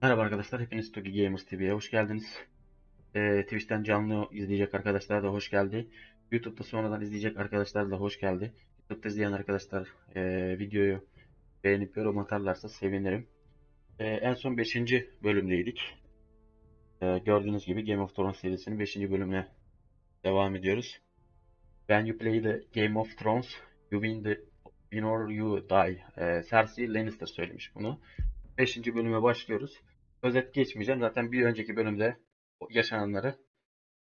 Merhaba arkadaşlar, hepiniz Togi Gamers TV'ye hoş geldiniz. Twitch'ten canlı izleyecek arkadaşlar da hoş geldi. YouTube'da sonradan izleyecek arkadaşlar da hoş geldi. YouTube'da izleyen arkadaşlar videoyu beğenip yorum atarlarsa sevinirim. En son 5. bölümdeydik. Gördüğünüz gibi Game of Thrones serisinin 5. bölümüne devam ediyoruz. When you play the Game of Thrones, you win or you die. Cersei Lannister söylemiş bunu. 5. bölüme başlıyoruz. Özet geçmeyeceğim. Zaten bir önceki bölümde yaşananları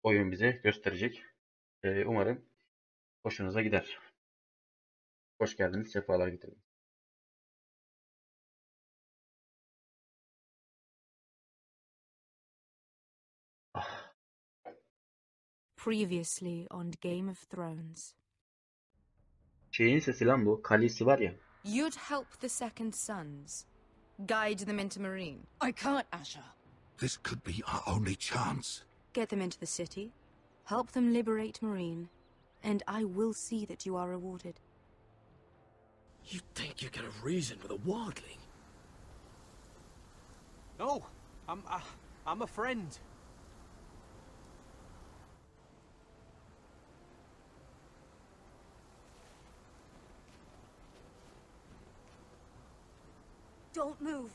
oyun bize gösterecek. Umarım hoşunuza gider. Hoş geldiniz, sefalar getirdiniz. Previously on Game of Thrones. Şeyin sesi lan bu. Khaleesi var ya. You'd help the Second Sons. Guide them into Marine. I can't, Asher. This could be our only chance. Get them into the city. Help them liberate Marine. And I will see that you are rewarded. You think you get a reason with a wildling? No, I'm a friend. Don't move.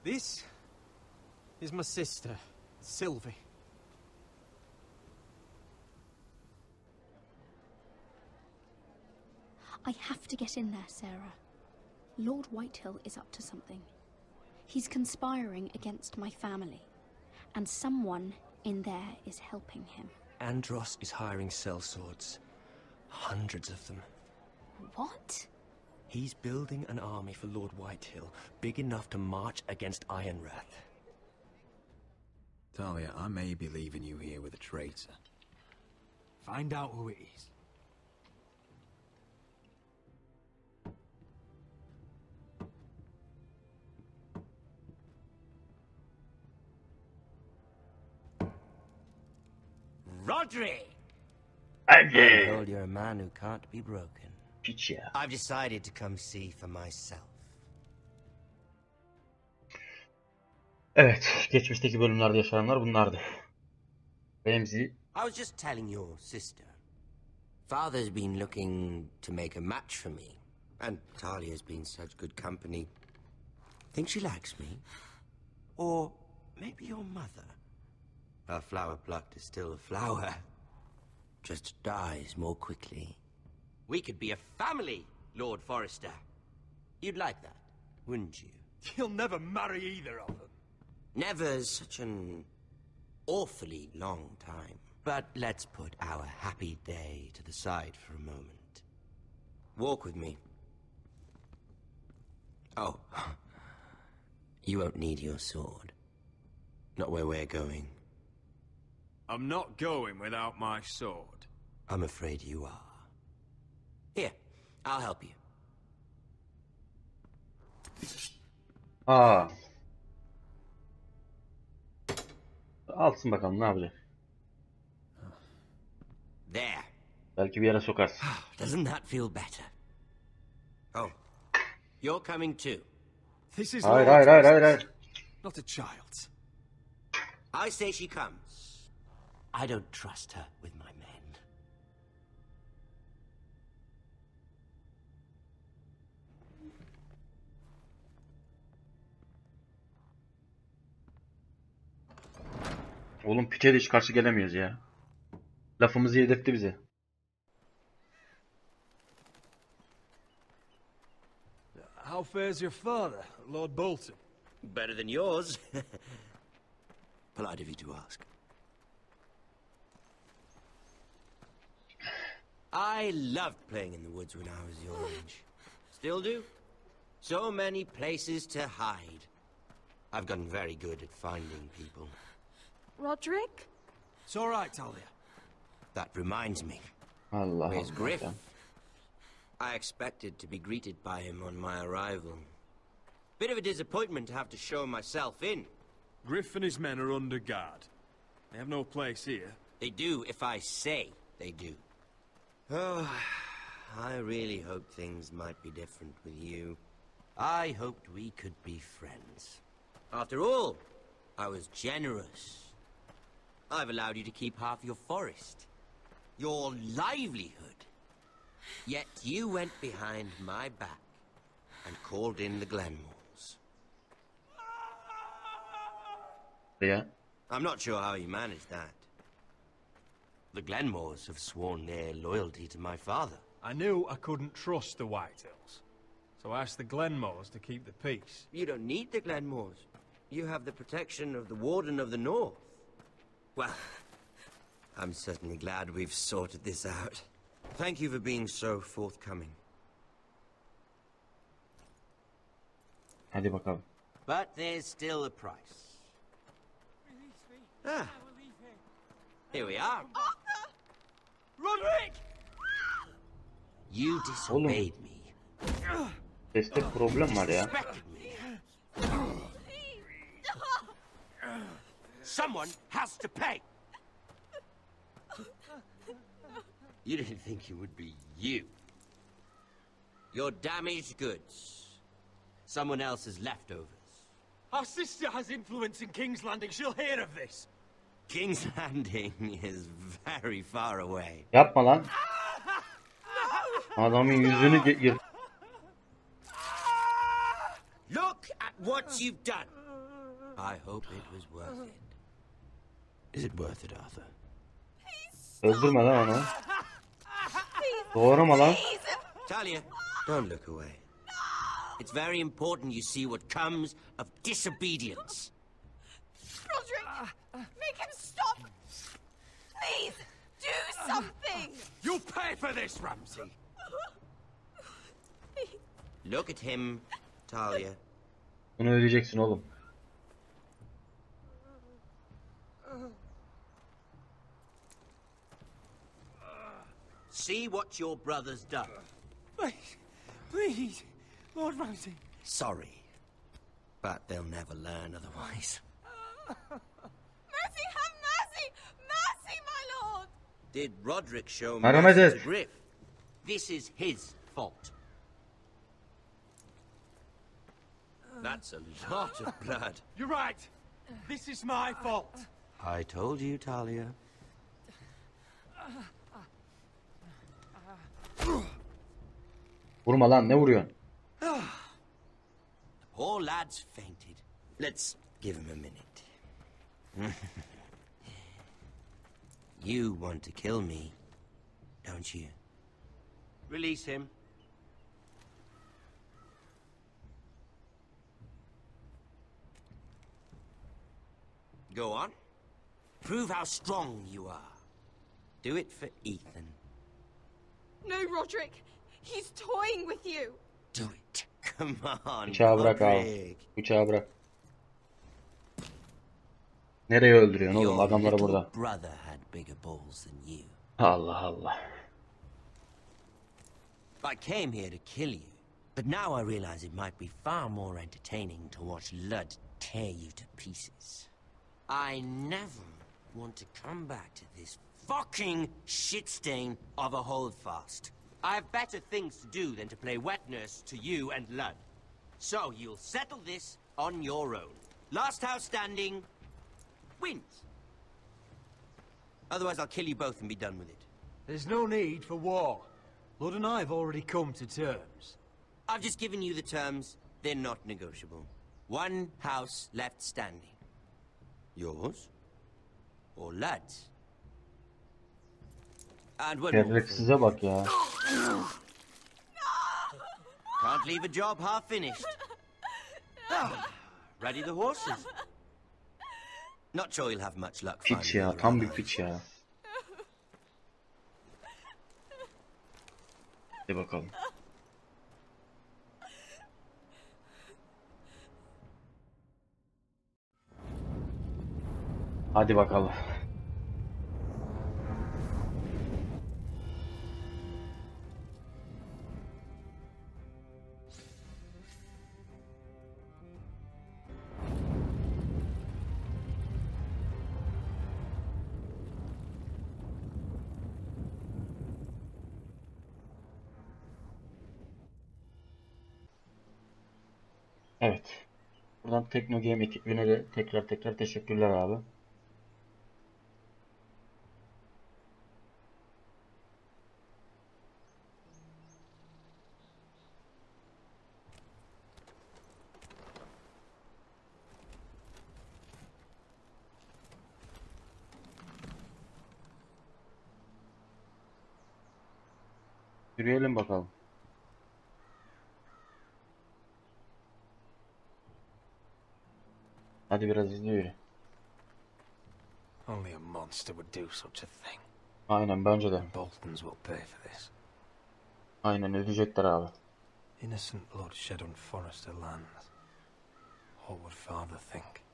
This is my sister, Sylvie. I have to get in there, Sarah. Lord Whitehill is up to something. He's conspiring against my family, and someone in there is helping him. Andros is hiring sellswords. Hundreds of them. What? He's building an army for Lord Whitehill, big enough to march against Ironrath. Talia, I may be leaving you here with a traitor. Find out who it is. Rodri! Hadi. I'm told you're a man who can't be broken. Piç ya. I've decided to come see for myself. Evet, geçmişteki bölümlerde yaşananlar bunlardı. Remzi. I was just telling your sister. Father's been looking to make a match for me. And Talia's been such good company. Think she likes me? Or maybe your mother? A flower plucked is still a flower. Just dies more quickly. We could be a family, Lord Forrester. You'd like that, wouldn't you? You'll never marry either of them. Never's such an awfully long time. But let's put our happy day to the side for a moment. Walk with me. Oh, you won't need your sword. Not where we're going. I'm not going without my sword. I'm afraid you are. Here, I'll help you. Aa. Alsın bakalım ne yapacak. There. Belki bir yere sokarsın. Doesn't that feel better? Oh, you're coming too. This is Hayır, Lord's hayır, hayır, hayır, business, hayır. not a child's. I say she comes. I don't trust her with my men. Oğlum piçe de hiç karşı gelemiyoruz ya. Lafımızı yedirtti bize. How fares your father, Lord Bolton? Better than yours. Polite of you to ask. I loved playing in the woods when I was your age. Still do. So many places to hide. I've gotten very good at finding people. Roderick? It's all right, Talia. That reminds me. Allah Where's Allah. Griff? Ya. I expected to be greeted by him on my arrival. Bit of a disappointment to have to show myself in. Griff and his men are under guard. They have no place here. They do if I say they do. Oh, I really hoped things might be different with you. I hoped we could be friends. After all, I was generous. I've allowed you to keep half your forest, your livelihood. Yet you went behind my back and called in the Glenmores. Yeah. I'm not sure how you managed that. The Glenmores have sworn their loyalty to my father. I knew I couldn't trust the Whitehills, so I asked the Glenmores to keep the peace. You don't need the Glenmores. You have the protection of the Warden of the North. Well, I'm certainly glad we've sorted this out. Thank you for being so forthcoming. Hadi bakalım. But there's still a price. Ah, here we are. Roderick! You disobeyed me. Seste problem var ya. Disrespected me. Someone has to pay. You didn't think it would be you. Your damaged goods. Someone else's leftovers. Our sister has influence in King's Landing. She'll hear of this. King's Landing is very far away. Yapma lan. Adamın yüzünü yırt. Look at what you've done. I hope it was worth it. Is it worth it, Arthur? Öldürme lan onu. Doğrama lan. Talia, don't look away. It's very important you see what comes of disobedience. Roderick, make him stop! Please, do something! You'll pay for this, Ramsay. Look at him, Talia. Bunu ödeyeceksin oğlum. See what your brother's done. Please, please, Lord Ramsay. Sorry, but they'll never learn otherwise. Mercy, have mercy! Mercy, my lord! Did Roderick show Merhamet mercy et. to Griff? This is his fault. That's a lot of blood. You're right. This is my fault. I told you, Talia. Vurma lan, ne vuruyorsun? The poor lad's fainted. Let's give him a minute. You want to kill me, don't you? Release him. Go on. Prove how strong you are. Do it for Ethan. No, Roderick! He's toying with you! Do it. Come on, Bıçağı bırak abi. Roderick. Bıçağı bırak. Nereye öldürüyorsun oğlum? Your Adamları little burada. brother had bigger balls than you. Allah Allah. I came here to kill you, but now I realize it might be far more entertaining to watch Lud tear you to pieces. I never want to come back to this fucking shit stain of a holdfast. I have better things to do than to play wet nurse to you and Lud. So you'll settle this on your own. Last house standing wins. Otherwise I'll kill you both and be done with it. There's no need for war. Lord and I have already come to terms. I've just given you the terms. They're not negotiable. One house left standing. Yours? Or Lud's? And one more thing. Size bak ya. Can't leave a job half finished. Ready the horses? Not sure you'll have much luck finding Piç ya, the tam right bir piç ya. Hadi bakalım. Hadi bakalım. Evet. Buradan Tekno Game ekibine de tekrar teşekkürler abi. Yürüyelim bakalım. Hadi biraz hızlı yürü. Only a monster would do such a thing. Aynen bence de. And Boltons will pay for this. Aynen ödeyecekler abi. Innocent blood shed on Forester lands. What would father think?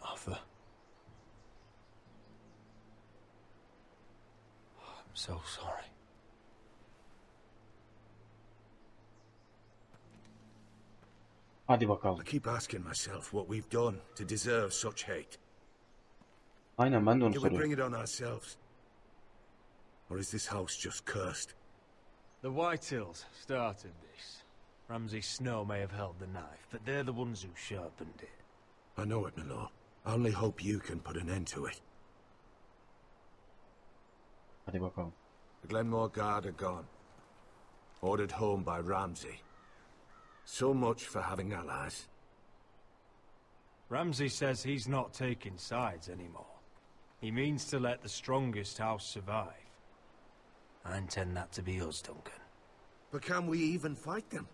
Arthur. I'm so sorry. Hadi bakalım. I keep asking myself what we've done to deserve such hate. Aynen ben de onu Did we soruyorum. bring it on ourselves? Or is this house just cursed? The Whitehills started this. Ramsay Snow may have held the knife, but they're the ones who sharpened it. I know it, my lord. I only hope you can put an end to it. Hadi bakalım. The Glenmore Guard are gone. Ordered home by Ramsay. So much for having allies. Ramsay says he's not taking sides anymore. He means to let the strongest house survive. I intend that to be us, Duncan. But can we even fight them?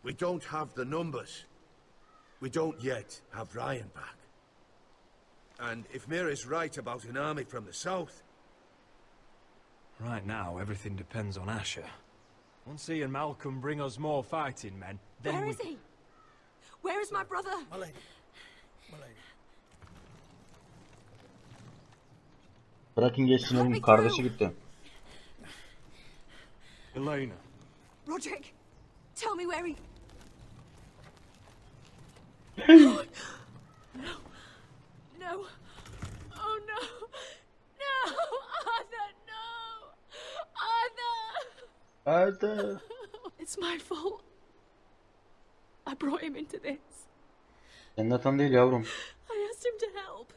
We don't have the numbers. We don't yet have Ryan back. And if Mira's right about an army from the south... Right now, everything depends on Asher. Once he and Malcolm bring us more fighting men, then Where we... is he? Where is my brother? My lady. My lady. Bırakın geçsin oğlum. Kardeşi gitti. Elena. Roderick, tell me where he... No. Oh no. No! Arthur, no! Arthur! Hadi. It's my fault. I brought him into this. Senin hatan değil yavrum. I asked him to help.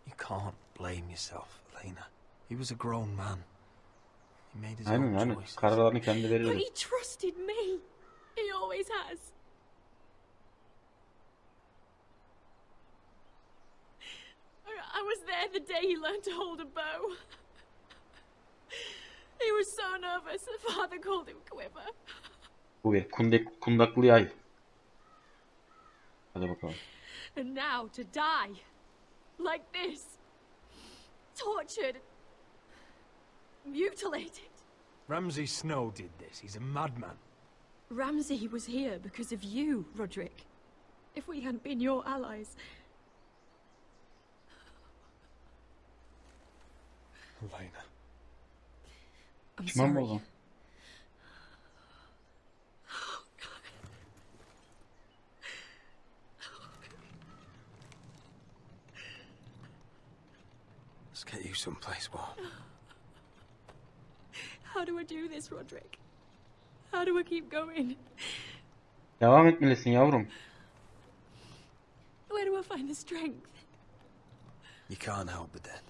You can't blame yourself, Elena. He was a grown man. He made his Aynen own aynen. choices. Kararlarını kendi But verir. he trusted me. He always has. I was there the day he learned to hold a bow. He was so nervous, the father called him Quiver. Bu bir kundaklı yay. Hadi bakalım. And now to die. Like this. Tortured. Mutilated. Ramsay Snow did this. He's a madman. Ramsay was here because of you, Roderick. If we hadn't been your allies... Elena. I'm Pişman mı sorry. oldun? Let's get you someplace warm. How do I do this, Roderick? How do I keep going? Devam etmelisin yavrum. Where do I find the strength? You can't help the dead.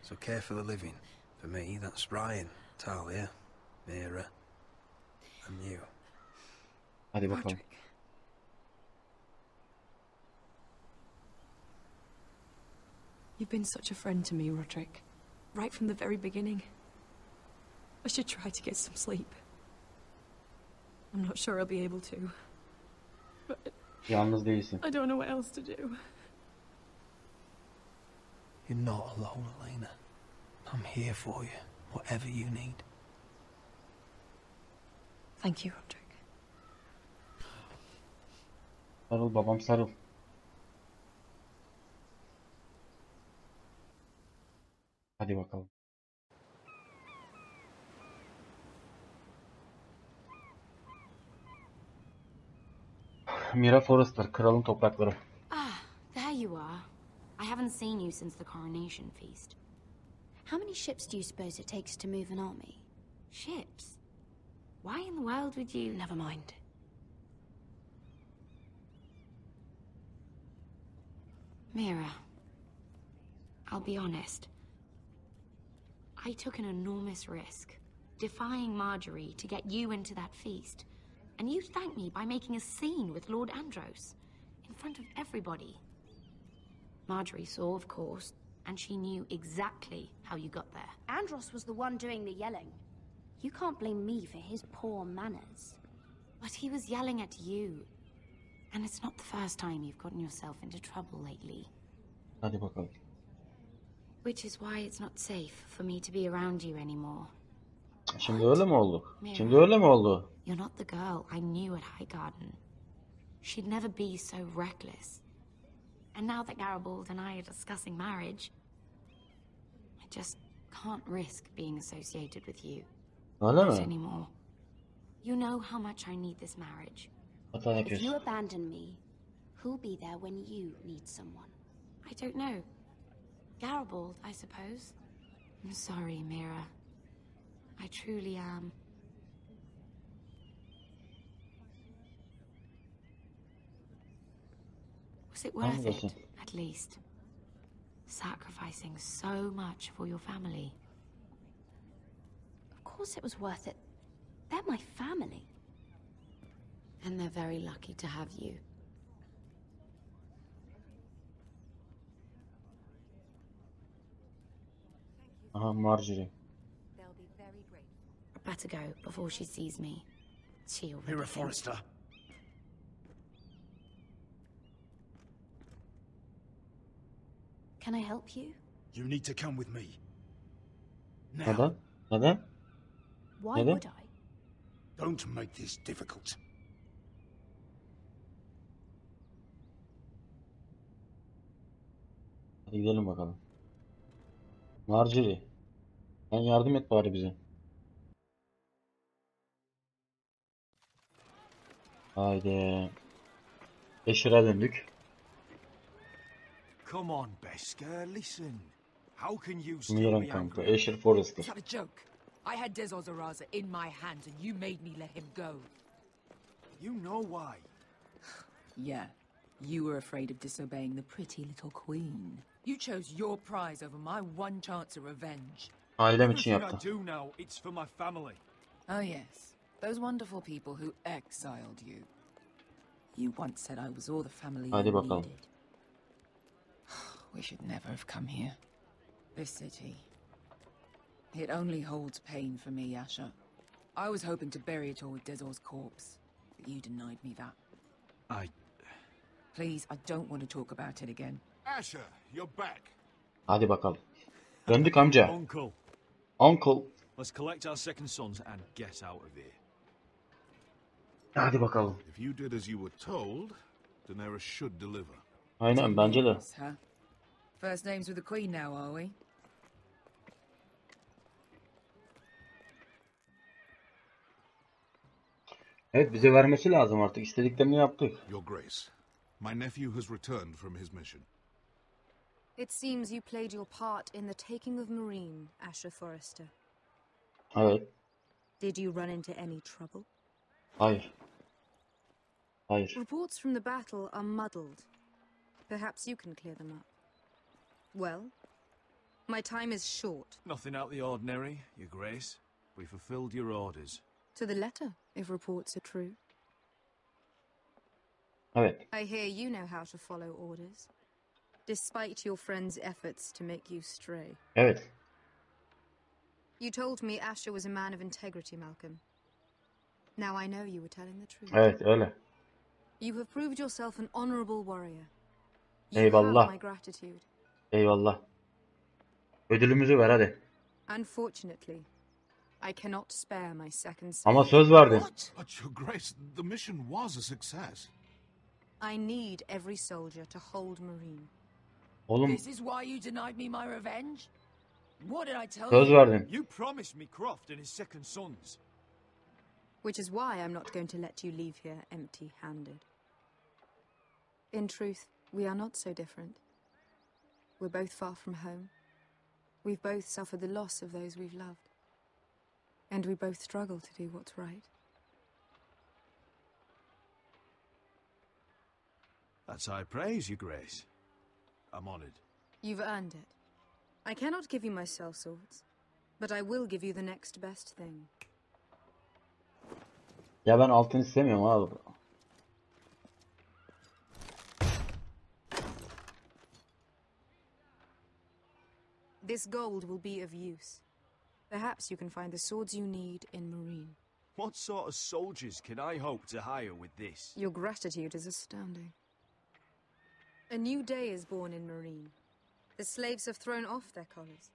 So care for the living. For me, that's Ryan, Talia, Mira, and you. Hadi bakalım. Roderick. You've been such a friend to me, Roderick. Right from the very beginning. I should try to get some sleep. I'm not sure I'll be able to. But Yalnız değilsin. I don't know what else to do. You're not alone, Elena. I'm here for you, whatever you need. Thank you, Roderick. Sarıl babam sarıl. Hadi bakalım. Mira Forrester, kralın toprakları. Ah, there you are. I haven't seen you since the coronation feast. How many ships do you suppose it takes to move an army? Ships? Why in the world would you... Never mind. Mira, I'll be honest. I took an enormous risk, defying Marjorie to get you into that feast. And you thanked me by making a scene with Lord Andros, in front of everybody. Marjorie saw, of course, and she knew exactly how you got there. Andros was the one doing the yelling. You can't blame me for his poor manners. But he was yelling at you. And it's not the first time you've gotten yourself into trouble lately. Hadi bakalım. Which is why it's not safe for me to be around you anymore. Şimdi öyle mi oldu? Şimdi öyle mi oldu? You're not the girl I knew at Highgarden. She'd never be so reckless. And now that Garibald and I are discussing marriage, I just can't risk being associated with you. Öyle Not mi? anymore. You know how much I need this marriage. Hata If yapıyorsun. you abandon me, who'll be there when you need someone? I don't know. Garibald, I suppose. I'm sorry, Mira. I truly am. Was it worth Anladım. it, at least? Sacrificing so much for your family. Of course it was worth it. They're my family. And they're very lucky to have you. Aha, Marjorie. I'd better go before she sees me. She already Mira thinks- Forrester. Can I help you? You need to come with me. Now, Neden? Neden? Why Neden? would I? don't make this difficult. Hadi gidelim bakalım. Marjorie. Sen yardım et bari bize. Haydi. Eşir'e döndük. Come on, Besker, listen. How can you still Miran be kanka. angry? Eşir Forrester. Is that a joke? I had Des Ozaraza in my hands and you made me let him go. You know why. Yeah, you were afraid of disobeying the pretty little queen. You chose your prize over my one chance of revenge. Ailem için Everything I yaptı. do now, it's for my family. Oh yes, those wonderful people who exiled you. You once said I was all the family Hadi you bakalım. needed. We should never have come here. This city. It only holds pain for me, Asher. I was hoping to bury it all with Dezor's corpse, but you denied me that. Please, I don't want to talk about it again. Asher, you're back. Hadi bakalım. Döndük amca. Uncle, Uncle. let's collect our second sons and get out of here. Hadi bakalım. If you did as you were told, Daenerys should deliver. Aynen bence de. Yes, huh? First names with the Queen now, are we? Evet, bize vermesi lazım artık. İstediklerini yaptık. Your Grace, my nephew has returned from his mission. It seems you played your part in the taking of Marine, Asher Forrester. Evet. Did you run into any trouble? Hayır. Hayır. Reports from the battle are muddled. Perhaps you can clear them up. Well, my time is short. Nothing out of the ordinary, Your Grace. We fulfilled your orders. To the letter, if reports are true. Evet. I hear you know how to follow orders, despite your friend's efforts to make you stray. Evet. You told me Asher was a man of integrity, Malcolm. Now I know you were telling the truth. Evet, öyle. You have proved yourself an honorable warrior. You Eyvallah. have my gratitude. Eyvallah. Ödülümüzü ver hadi. Unfortunately, I cannot spare my second son. Ama söz verdin. What? But Your Grace, the mission was a success. I need every soldier to hold Marine. Oğlum This is why you denied me my revenge? What did I tell söz you? verdin. You promised me Croft and his second sons. Which is why I'm not going to let you leave here empty-handed. In truth, we are not so different. We're both far from home. We've both suffered the loss of those we've loved. And we both struggle to do what's right. That's high praise, Your Grace. I'm honored. You've earned it. I cannot give you my sellswords, but I will give you the next best thing. Ya ben altın istemiyorum abi. This gold will be of use. Perhaps you can find the swords you need in Marine. What sort of soldiers can I hope to hire with this? Your gratitude is astounding. A new day is born in Marine. The slaves have thrown off their collars.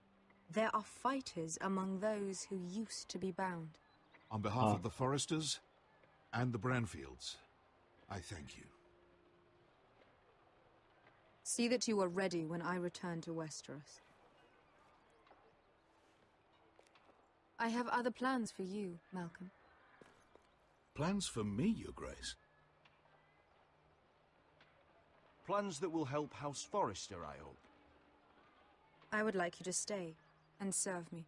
There are fighters among those who used to be bound. On behalf of the Foresters and the Branfields, I thank you. See that you are ready when I return to Westeros. I have other plans for you, Malcolm. Plans for me, Your Grace? Plans that will help House Forrester, I hope. I would like you to stay and serve me.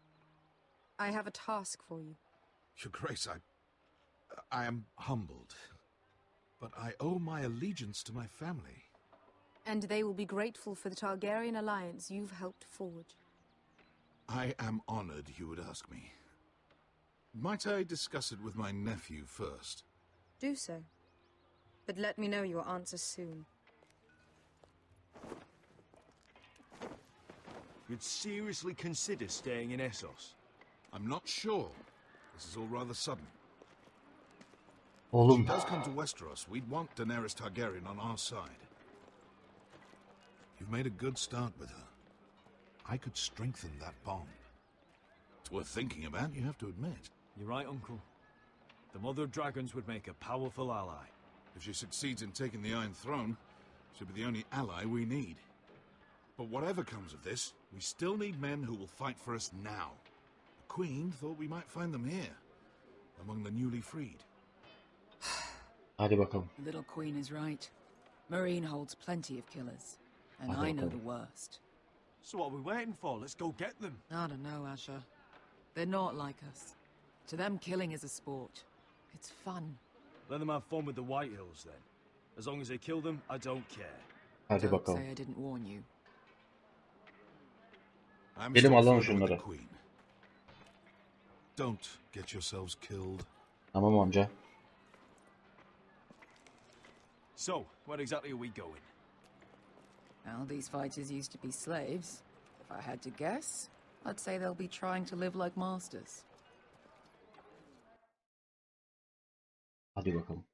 I have a task for you. Your Grace, I am humbled, but I owe my allegiance to my family. And they will be grateful for the Targaryen alliance you've helped forge. I am honored you would ask me. Might I discuss it with my nephew first? Do so. But let me know your answer soon. You'd seriously consider staying in Essos? I'm not sure. This is all rather sudden. If Oğlum. she does come to Westeros, we'd want Daenerys Targaryen on our side. You've made a good start with her. I could strengthen that bond. It's worth thinking about, you have to admit. You're right, Uncle. The Mother of Dragons would make a powerful ally. If she succeeds in taking the Iron Throne, she'll be the only ally we need. But whatever comes of this, we still need men who will fight for us now. The Queen thought we might find them here, among the newly freed. Hadi bakalım. The little Queen is right. Marine holds plenty of killers, and Hadi I know bakalım. the worst. So what are we waiting for? Let's go get them. I don't know, Asher. They're not like us. To them, killing is a sport. It's fun. Let them have fun with the White Hills, then. As long as they kill them, I don't care. Hadi Don't bakalım. say I didn't warn you. I'm Gidelim still alalım further with the şunları. Queen. Don't get yourselves killed. Tamam amca. So, where exactly are we going? Well, these fighters used to be slaves. If I had to guess, I'd say they'll be trying to live like masters. Hadi bakalım.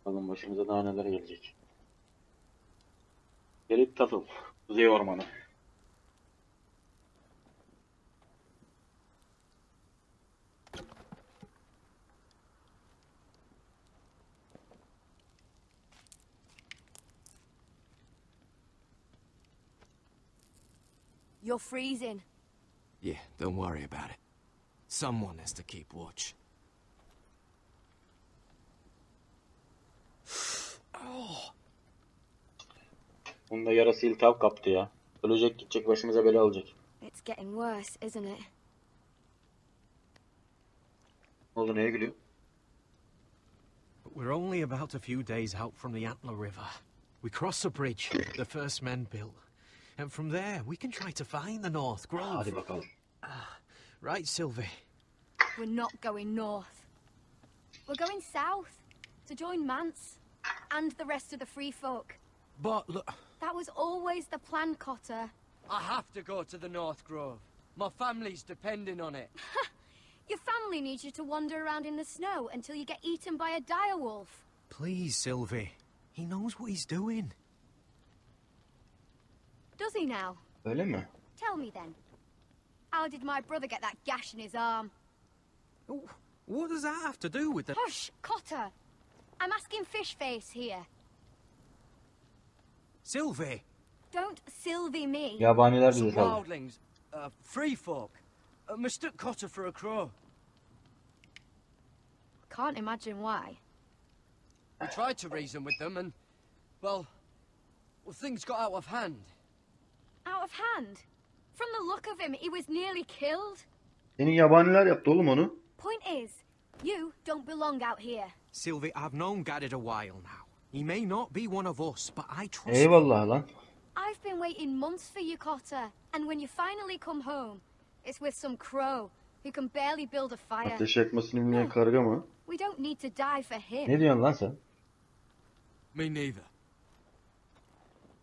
Bakalım başımıza daha neler gelecek. Gelip katıl. Kuzey Ormanı. You're freezing. Yeah, don't worry about it. Someone has to keep watch. Bunda yarası iltihap kaptı ya. Ölecek gidecek başımıza bela alacak. It's getting worse, isn't it? Ne oldu neye gülüyor? We're only about a few days out from the Antler River. We cross a bridge the first men built. And from there, we can try to find the North Grove. Hadi bakalım. Right, Sylvie? We're not going north. We're going south to join Mance and the rest of the free folk. But look, That was always the plan, Cotter. I have to go to the North Grove. My family's depending on it. Your family needs you to wander around in the snow until you get eaten by a direwolf. please, Sylvie. He knows what he's doing. Does he now? Öyle mi? Tell me then. How did my brother get that gash in his arm? What does that have to do with the... Hush, Cotter. I'm asking Fishface here. Sylvie! Don't Sylvie me. Yabaniler bize Some saldı. wildlings, free folk. mistook Cotter for a crow. Can't imagine why. We tried to reason with them and, well, things got out of hand. Out of hand? From the look of him, he was nearly killed. Senin yabaniler yaptı oğlum onu. Point is, you don't belong out here. Sylvie, I've known Garrett a while now. He may not be one of us, but I trust Eyvallah lan. I've been waiting months for you, Cotter. And when you finally come home, it's with some crow who can barely build a fire. Ateş yakmasını bilmeyen karga mı? We don't need to die for him. Ne diyorsun lan sen? Me neither.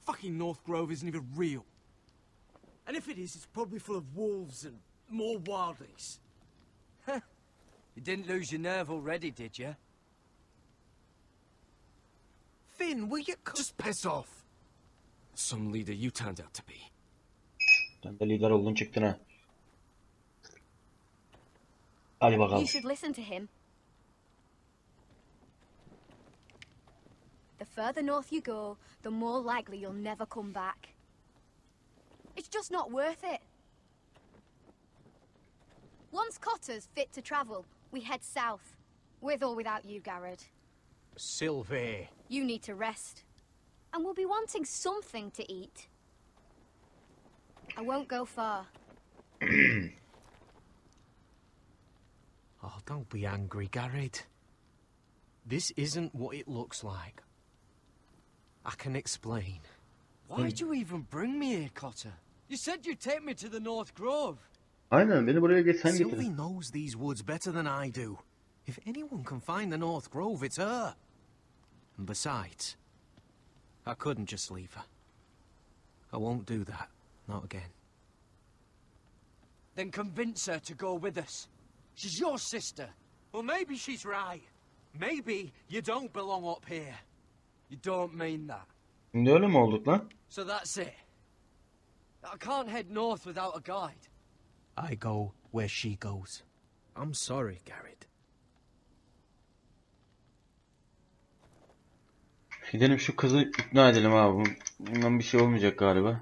Fucking North Grove isn't even real. And if it is, it's probably full of wolves and more wildlings. You didn't lose your nerve already, did you? Finn, will you... Just piss off. Some leader you turned out to be. Sen de lider oldun çıktın ha. Hadi bakalım. You should listen to him. The further north you go, the more likely you'll never come back. It's just not worth it. Once Cotter's fit to travel, we head south. With or without you, Garrett. Sylvie. You need to rest. And we'll be wanting something to eat. I won't go far. Oh, don't be angry, Garrett. This isn't what it looks like. I can explain. Why'd you even bring me here, Cotter? You said you'd take me to the North Grove. Aynen beni buraya geç sen Sylvie getirin. knows these woods better than I do. If anyone can find the North Grove, it's her. And besides, I couldn't just leave her. I won't do that. Not again. Then convince her to go with us. She's your sister. Well, maybe she's right. Maybe you don't belong up here. You don't mean that. Şimdi öyle mi olduk lan? So that's it. I can't head north without a guide. I go where she goes. I'm sorry, Garrett. Gidelim şu kızı ikna edelim abi. Bundan bir şey olmayacak galiba.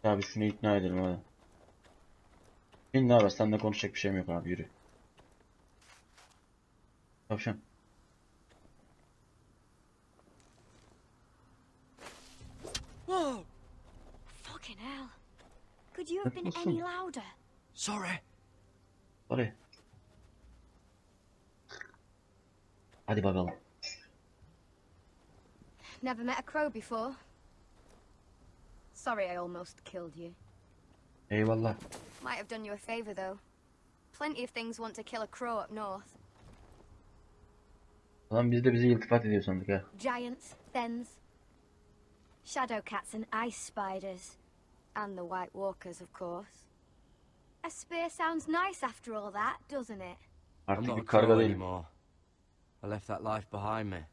Abi şunu ikna edelim hadi. Ne haber? Seninle konuşacak bir şeyim yok abi, yürü. Tavşan. Whoa! Fucking hell. Could you have been any louder? Sorry. Sorry. Hadi bakalım. Never met a crow before. Sorry I almost killed you. Eyvallah. Might have done you a favor though. Plenty of things want to kill a crow up north. Lan biz de bizi iltifat ediyor sandık ha. Giants, thens, shadow cats and ice spiders. And the White Walkers, of course. A spear sounds nice after all that, doesn't it? Artık bir karga değilim. Anymore. I left that life behind me.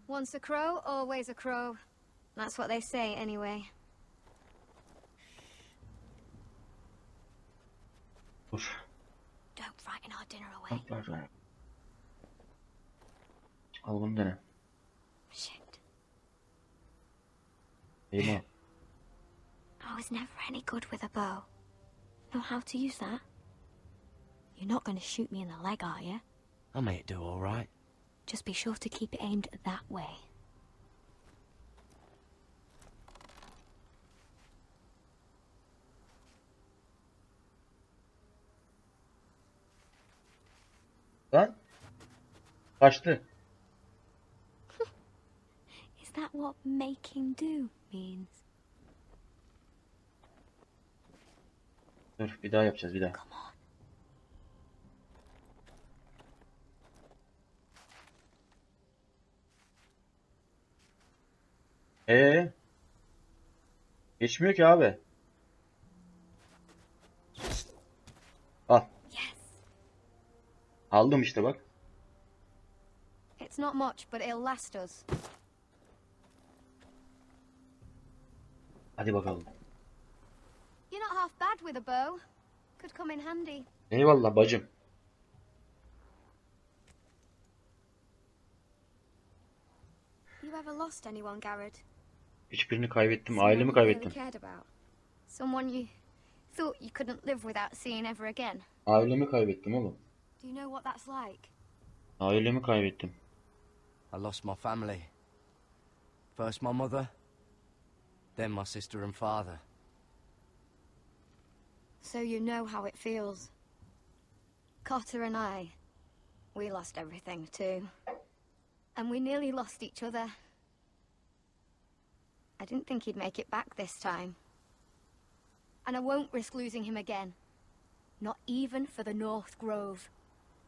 Once a crow, always a crow. That's what they say anyway. Dur. Don't frighten our dinner away. Al bunu dene. Shit. Eyvah. I was never any good with a bow. Know how to use that? You're not going to shoot me in the leg, are you? I may do all right. Just be sure to keep it aimed that way. Lan. Kaçtı. Is that what making do means? Dur bir daha yapacağız bir daha. Come on. Geçmiyor ki abi. Al. Yes. Aldım işte bak. It's not much, but it'll last us. Hadi bakalım. You're not half bad with a bow. Could come in handy. Eyvallah bacım. You ever lost anyone, Garrett? Hiçbirini kaybettim. Someone Ailemi you really kaybettim. cared about? Someone you thought you couldn't live without seeing ever again? Ailemi kaybettim oğlum. Do you know what that's like? Ailemi kaybettim. I lost my family. First my mother, then my sister and father. So you know how it feels. Cotter and I, we lost everything too. And we nearly lost each other. I didn't think he'd make it back this time. And I won't risk losing him again. Not even for the North Grove.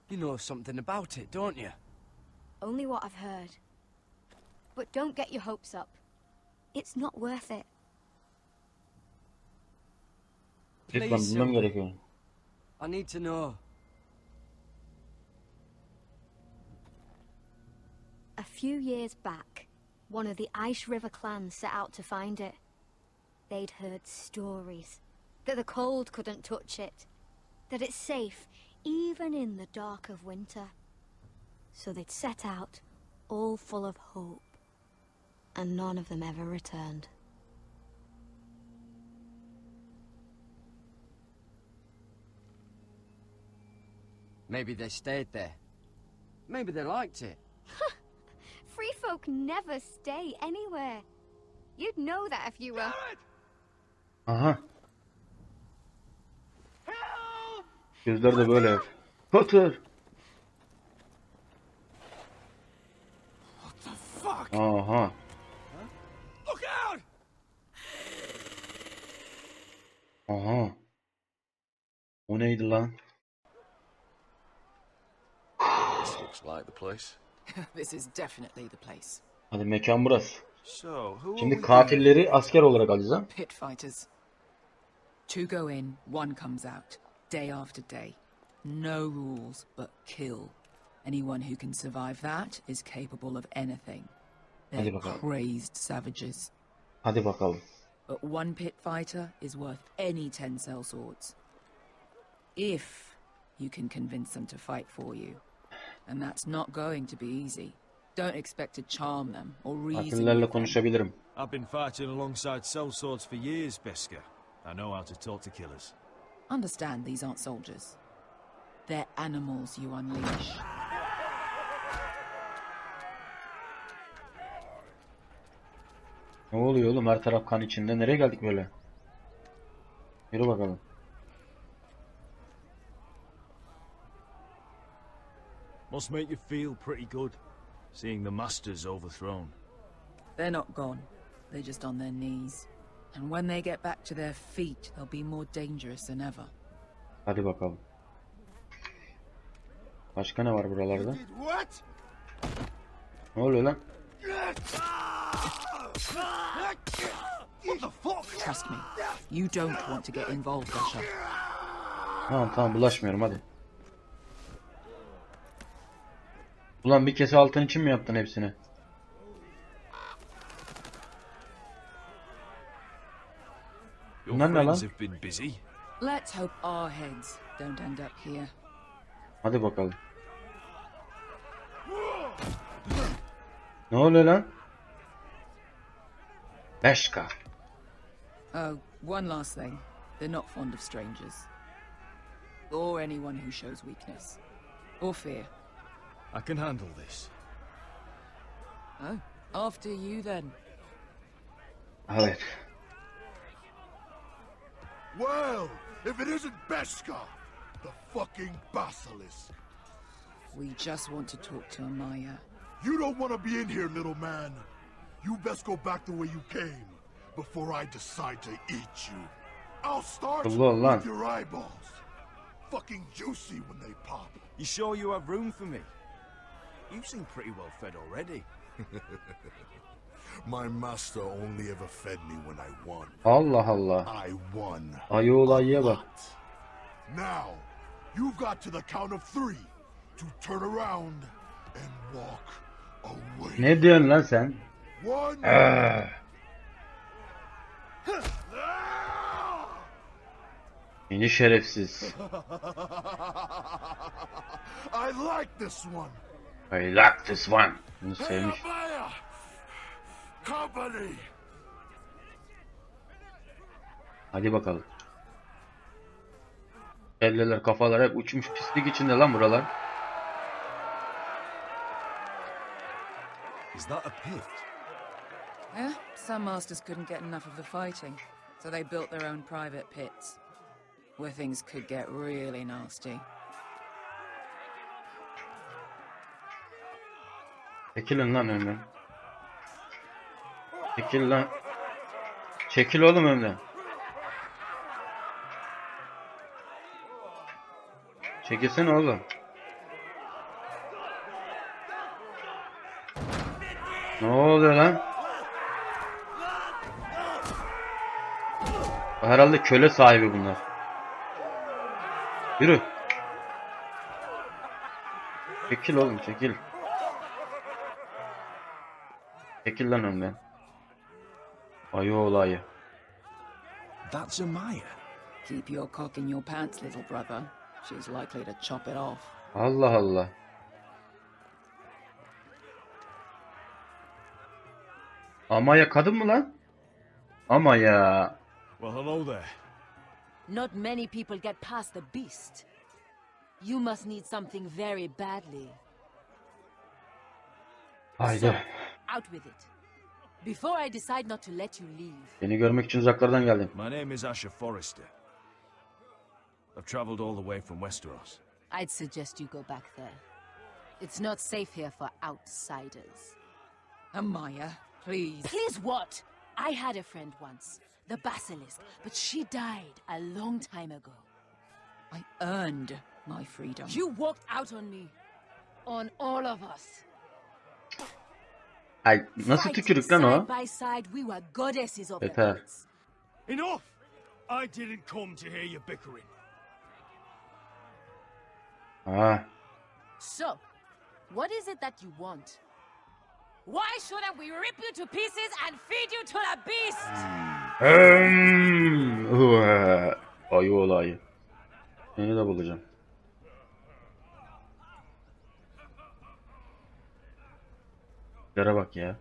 You know something about it, don't you? Only what I've heard. But don't get your hopes up. It's not worth it. Lütfen bilmem gerekiyor. I need to know. A few years back, one of the Ice River clans set out to find it. They'd heard stories that the cold couldn't touch it, that it's safe even in the dark of winter. So they'd set out, all full of hope, and none of them ever returned. Maybe they stayed there. Maybe they liked it. Free folk never stay anywhere. You'd know that if you were... Aha. Gözler de böyle. Potter. What the fuck? Aha. Look out! Aha. O neydi lan? This looks like the place. This is definitely the place. Hadi mekan burası. So, who Şimdi katilleri asker olarak alacağız ha? Pit fighters. Two go in, one comes out. Day after day. No rules, but kill. Anyone who can survive that is capable of anything. Hadi They're bakalım. crazed savages. Hadi bakalım. But one pit fighter is worth any 10 cell swords. If you can convince them to fight for you. And that's not going to be easy. Don't expect to charm them or reason Katillerle with them. konuşabilirim. I've been fighting alongside sellswords for years, Beska. I know how to talk to killers. Understand these aren't soldiers. They're animals you unleash. Ne oluyor oğlum? Her taraf kan içinde. Nereye geldik böyle? Yürü bakalım. Must make you feel pretty good, seeing the masters overthrown. They're not gone. They're just on their knees. And when they get back to their feet, they'll be more dangerous than ever. Hadi bakalım. Başka ne var buralarda? What? Ne oluyor lan? Trust me, you don't want to get involved, Asha. Tamam bulaşmıyorum hadi. Ulan bir kese altın için mi yaptın hepsini? Bunlar ne lan? Let's hope our heads don't end up here. Hadi bakalım. Ne oluyor lan? Beşka. Oh, one last thing. They're not fond of strangers. Or anyone who shows weakness. Or fear. I can handle this. Oh, after you then. Evet. Well, if it isn't Beska, the fucking basilisk. We just want to talk to Amaya. You don't want to be in here, little man. You best go back the way you came before I decide to eat you. I'll start with your eyeballs. Fucking juicy when they pop. You sure you have room for me? You seem pretty well fed already. My master only ever fed me when I won. Allah Allah. I won. Ayı olayıya bak. Now, you've got to the count of 3 to turn around and walk away. Ne diyorsun lan sen? 1. Yeni şerefsiz. I like this one. I like this one. Bunu sevmiş. Company. Hadi bakalım. Elleler kafalar hep uçmuş pislik içinde lan buralar. Is that a pit? Yeah, some masters couldn't get enough of the fighting, so they built their own private pits, where things could get really nasty. Çekilin lan önden. Çekil lan. Çekil oğlum önden. Çekilsene oğlum. Ne oluyor lan? Herhalde köle sahibi bunlar. Yürü. Çekil oğlum çekil. Çekil lan önden. Ayı olayı. That's Amaya. Keep your cock in your pants, little brother. She's likely to chop it off. Allah Allah. Amaya kadın mı lan? Amaya. Well, hello there. Not many people get past the beast. You must need something very badly. Haydi. Out with it. Before I decide not to let you leave. Seni görmek için uzaklardan geldim. My name is Asher Forrester. I've traveled all the way from Westeros. I'd suggest you go back there. It's not safe here for outsiders. Amaya, please. Please what? I had a friend once, the Basilisk, but she died a long time ago. I earned my freedom. You walked out on me. On all of us. Ay nasıl tükürük lan o? Side by side, we were goddesses of the Yeter. pits. Enough! I didn't come to hear you bickering. Ha. So, what is it that you want? Why shouldn't we rip you to pieces and feed you to the beast? Ayı olayı. Seni de bulacağım. Yere bak ya.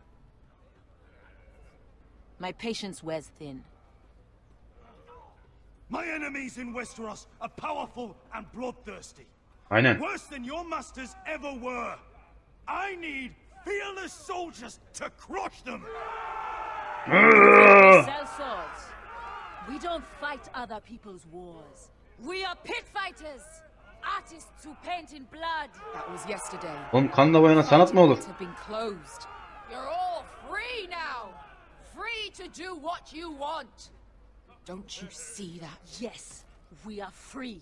My patience wears thin. My enemies in Westeros are powerful and bloodthirsty. Aynen. Worse than your masters ever were. I need fearless soldiers to crush them. We sell swords. We don't fight other people's wars. We are pit fighters. Artists who paint in blood. That was yesterday. Oğlum kanla boyanan sanat mı olur? Have been closed. You're all free now. Free to do what you want. Don't you see that? Yes, we are free.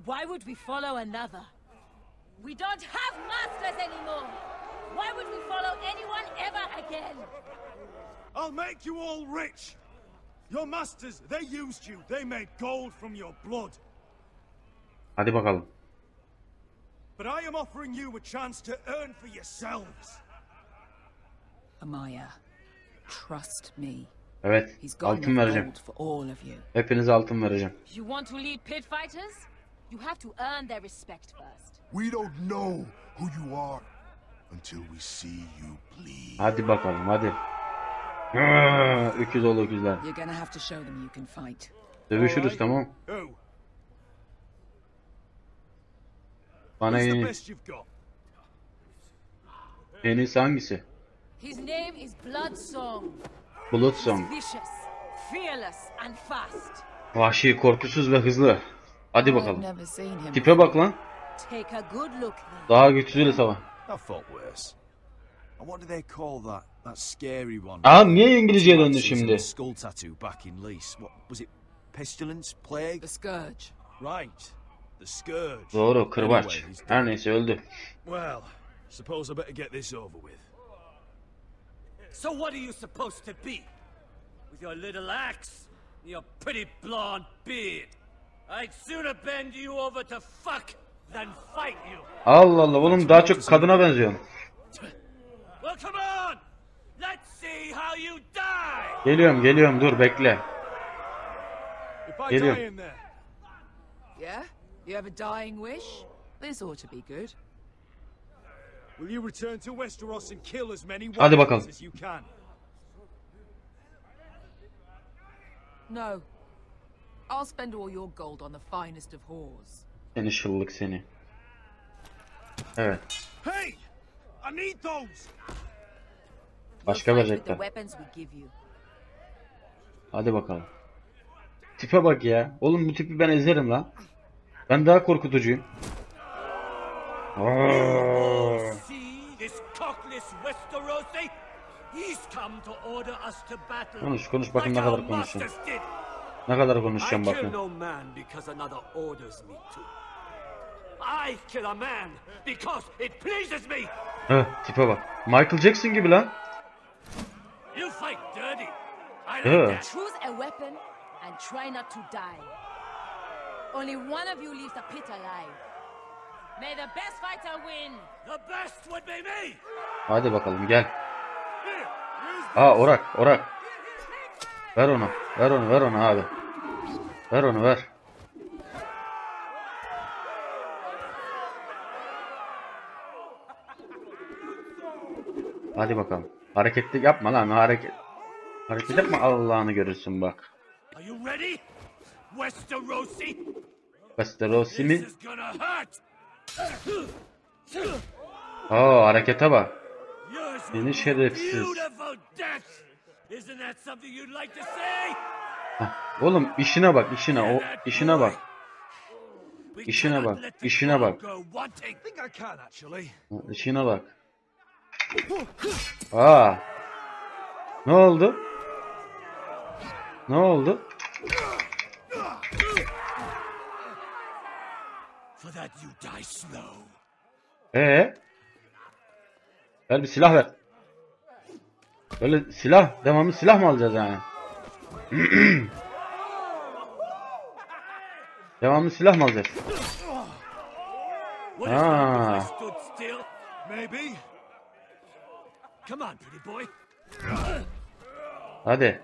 Why would we follow another? We don't have masters anymore. Why would we follow anyone ever again? I'll make you all rich. Your masters, they used you. They made gold from your blood. Hadi bakalım. But I am offering you a chance to earn for yourselves. Amaya, trust me. Evet, altın vereceğim. For all of you. Hepinize altın vereceğim. You want to lead pit fighters? You have to earn their respect first. We don't know who you are until we see you bleed. Hadi bakalım, hadi. Öküz oğlu öküzler. You're gonna have to show them you can fight. Dövüşürüz, tamam. Bana en iyisi hangisi? His name is Bloodsong. Bloodsong. He's vicious, fearless and fast. Vahşi, korkusuz ve hızlı. Hadi bakalım. Never seen him. Tipe bak lan. Take a good look then. Daha güçsüzüyle savaş. I thought worse. And what do they call that scary one? Aa niye İngilizceye döndü şimdi? Skull tattoo back in Lease. What was it? Pestilence, plague? The scourge. Right. The scourge. Doğru, kırbaç. Her neyse öldü. Well, suppose I better get this over with. So what are you supposed to be? With your little axe, your pretty blonde beard. I'd sooner bend you over to fuck than fight you. Allah Allah, oğlum daha çok kadına benziyorsun. Well, come on. Let's see how you die. Geliyorum, dur bekle. Geliyorum. Yeah? You have a dying wish? This ought to be good. Will you return to Westeros and kill as many Hadi bakalım. as you can? No. I'll spend all your gold on the finest of whores. Seni şıllık seni. Evet. Hey! I need those. Başka verecekler. Hadi bakalım. Tipe bak ya. Oğlum bu tipi ben ezerim lan. Ben daha korkutucuyum. Konuş bakın ne kadar konuşacağım. Ne kadar konuşacağım bakın. Tipe bak. Michael Jackson gibi lan. Choose a weapon and try not to die. Only one of you leaves the pit alive. May the best fighter win. The best would be me. Hadi bakalım gel. Orak. Ver onu abi. Ver onu ver. Hadi bakalım. Hareketli yapma lan hareket. Hareket yapma Allah'ını görürsün bak. Are you ready? Westerosi? Westerosi mi? Harekete bak. Beni şerefsiz. Oğlum işine bak işine işine bak. İşine bak. İşine bak. Ne oldu? Ne oldu? Ver bir silah ver. Böyle silah, devamlı silah mı alacağız yani? Devamlı silah mı alacağız? Hadi.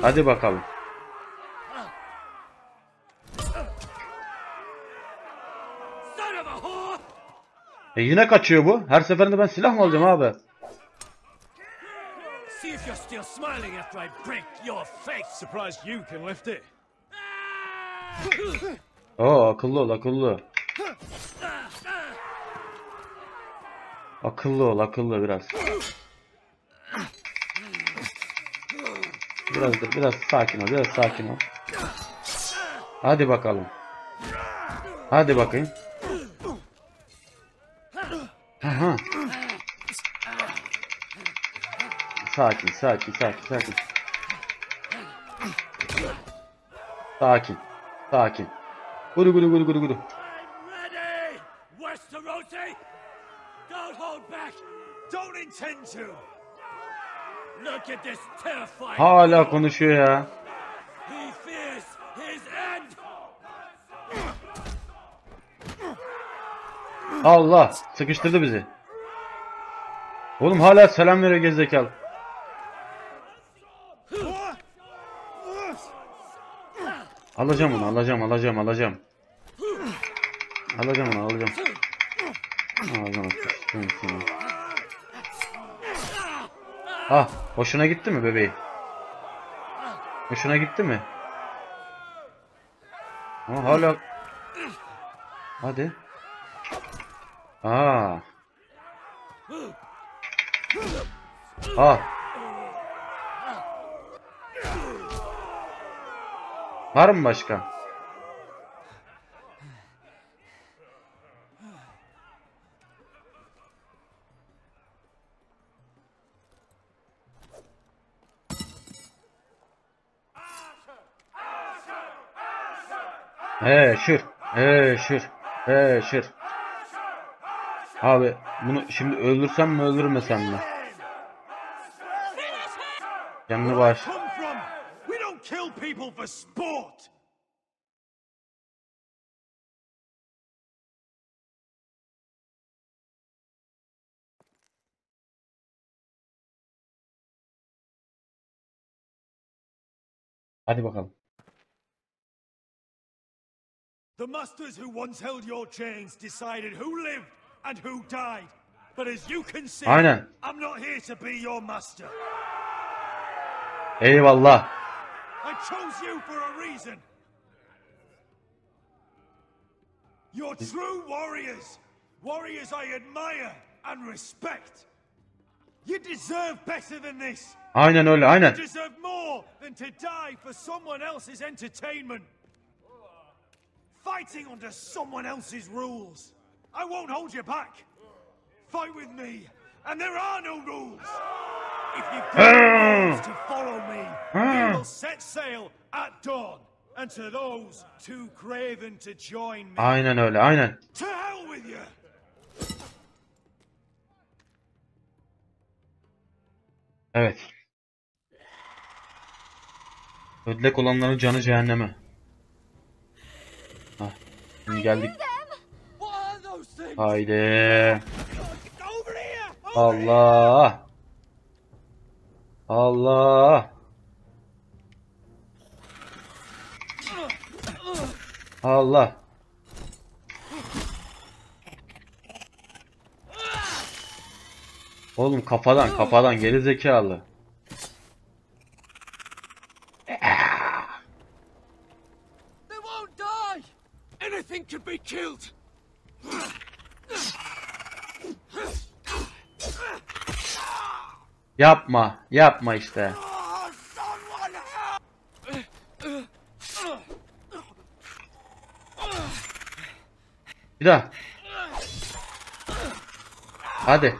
Hadi bakalım. Yine kaçıyor bu. Her seferinde ben silah mı alacağım abi? Akıllı ol akıllı. Akıllı ol akıllı biraz. Biraz sakin ol. Hadi bakalım. Hadi bakayım. Aha. Sakin. Gudu. Hala konuşuyor ya. Allah sıkıştırdı bizi. Oğlum hala selam veriyor gerizekalı. Alacağım onu alacağım. Hoşuna gitti mi bebeği? Hoşuna gitti mi? Ama hala... Hadi. Var mı başka? Şır. Abi bunu şimdi öldürsem mi öldürmesem mi? Canını baş. Hadi bakalım. The masters who once held your chains decided who lived and who died. But as you can see, Aynen. I'm not here to be your master. Eyvallah. I chose you for a reason. You're true warriors. Warriors I admire and respect. You deserve better than this. Aynen öyle, aynen. You deserve more than to die for someone else's entertainment. Fighting under someone else's rules. I won't hold you back. Fight with me, and there are no rules. If you've got rules to follow me, we will set sail at dawn. And to those too craven to join me. Aynen öyle, aynen. To hell with you. Evet. Ödlek olanların canı cehenneme. Hah, şimdi geldik. Haydi. Allah. Allah. Allah. Oğlum kafadan geri zekalı. They won't die. Anything could be killed. Yapma işte. Bir daha. Hadi.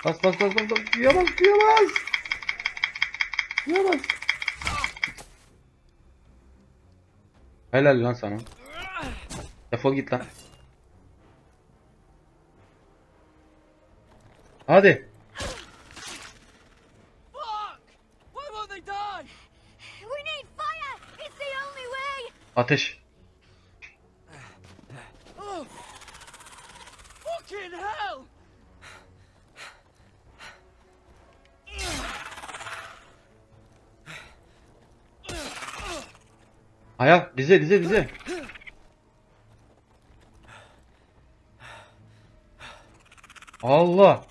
Bas. Duyamaz. Helal lan sana. Defol git lan. Hadi. Ateş. Ayak dize. Allah.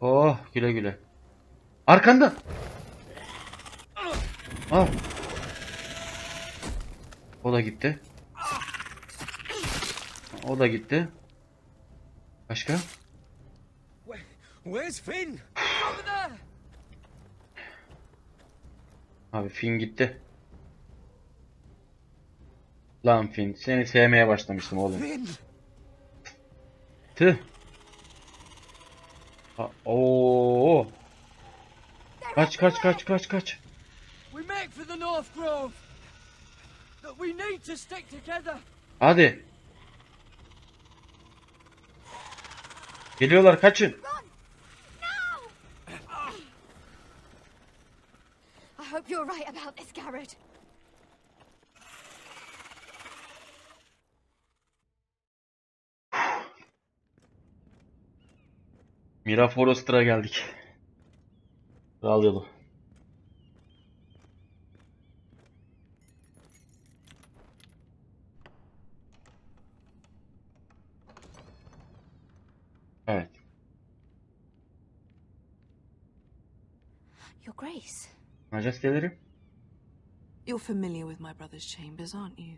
Oh, güle. Arkanda. Ah. O da gitti. Başka? Where's Finn? Over there. Abi Finn gitti. Lan Finn, seni sevmeye başlamıştım oğlum. Finn. Tüh. Oo. Kaç. We make for the North Grove. But we need to stick together. Hadi. Geliyorlar, kaçın. I hope you're right about this, Garrett. Mira Forrester'a geldik. Kral yolu. Evet. Your Grace. Majesteleri. You're familiar with my brother's chambers, aren't you?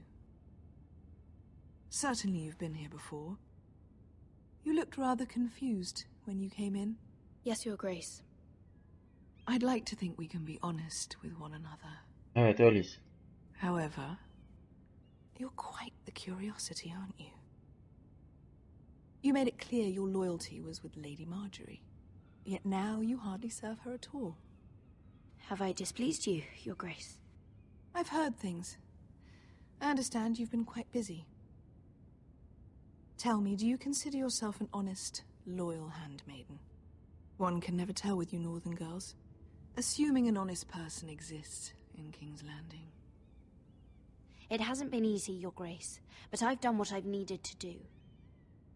Certainly you've been here before. You looked rather confused when you came in. Yes, Your Grace. I'd like to think we can be honest with one another. Evet, öyleyiz. However, you're quite the curiosity, aren't you? You made it clear your loyalty was with Lady Marjorie. Yet now you hardly serve her at all. Have I displeased you, Your Grace? I've heard things. I understand you've been quite busy. Tell me, do you consider yourself an honest, loyal handmaiden? One can never tell with you northern girls. Assuming an honest person exists in King's Landing. It hasn't been easy, Your Grace, but I've done what I've needed to do.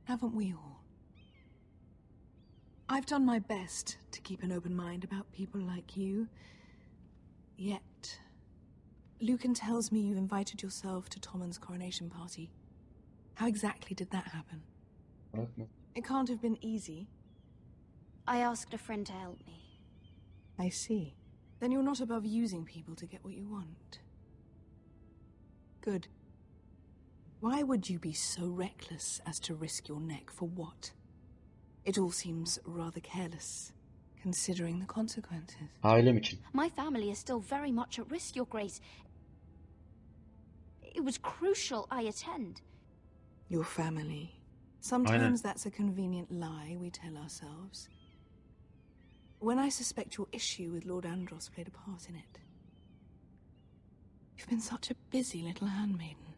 Haven't we all? I've done my best to keep an open mind about people like you. Yet, Lucan tells me you've invited yourself to Tommen's coronation party. How exactly did that happen? It can't have been easy. I asked a friend to help me. I see. Then you're not above using people to get what you want. Good. Why would you be so reckless as to risk your neck for what? It all seems rather careless, considering the consequences. Ailem için. My family is still very much at risk, Your Grace. It was crucial I attend. Your family. Sometimes that's a convenient lie we tell ourselves. When I suspect your issue with Lord Andros played a part in it. You've been such a busy little handmaiden.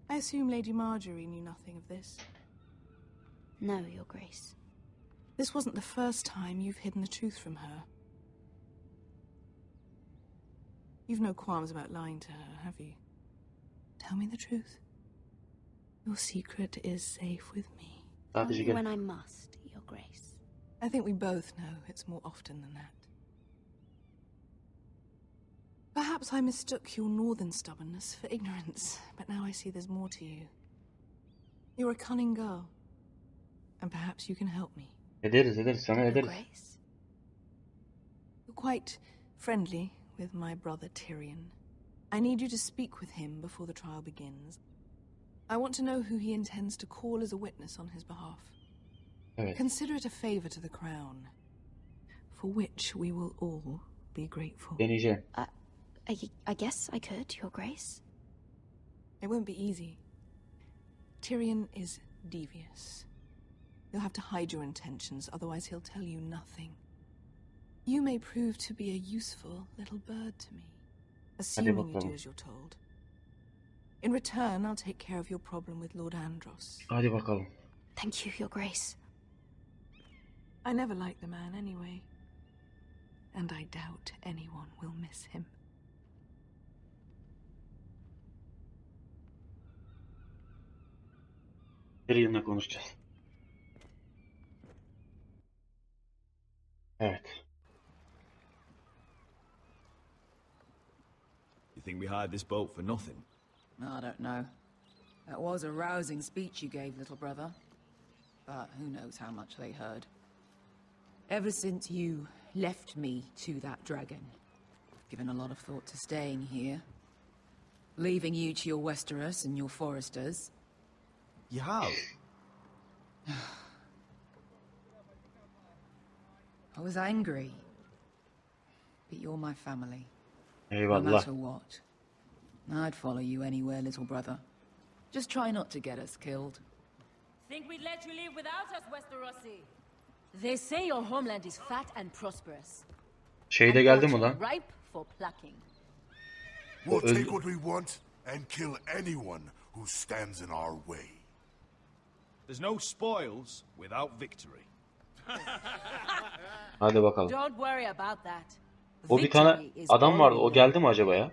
I assume Lady Marjorie knew nothing of this. No, Your Grace. This wasn't the first time you've hidden the truth from her. You've no qualms about lying to her, have you? Tell me the truth. Your secret is safe with me. Only when I must, Your Grace. I think we both know it's more often than that. Perhaps I mistook your northern stubbornness for ignorance, but now I see there's more to you. You're a cunning girl, and perhaps you can help me. Ederiz, sana ederiz. Grace? You're quite friendly with my brother Tyrion. I need you to speak with him before the trial begins. I want to know who he intends to call as a witness on his behalf. Evet. Consider it a favor to the crown, for which we will all be grateful. Deneyeceğim. I guess I could, Your Grace. It won't be easy. Tyrion is devious. You'll have to hide your intentions, otherwise he'll tell you nothing. You may prove to be a useful little bird to me, assuming you do as you're told. In return, I'll take care of your problem with Lord Andros. Hadi bakalım. Thank you, Your Grace. I never liked the man anyway, and I doubt anyone will miss him. Tyrion'la konuşacağız. Evet. You think we hired this boat for nothing? I don't know. That was a rousing speech you gave, little brother. But who knows how much they heard. Ever since you left me to that dragon, I've given a lot of thought to staying here. Leaving you to your Westeros and your foresters. You have? I was angry. But you're my family. Eyvallah. No matter what. I'd follow you anywhere, little brother. Just try not to get us killed. Think we'd let you leave without us, Westerosi? They say your homeland is fat and prosperous. Şeyde geldi mi lan? Ripe for plucking. We'll take what we want and kill anyone who stands in our way. There's no spoils without victory. Hadi bakalım. Don't worry about that. O bir tane adam vardı. O geldi mi acaba ya?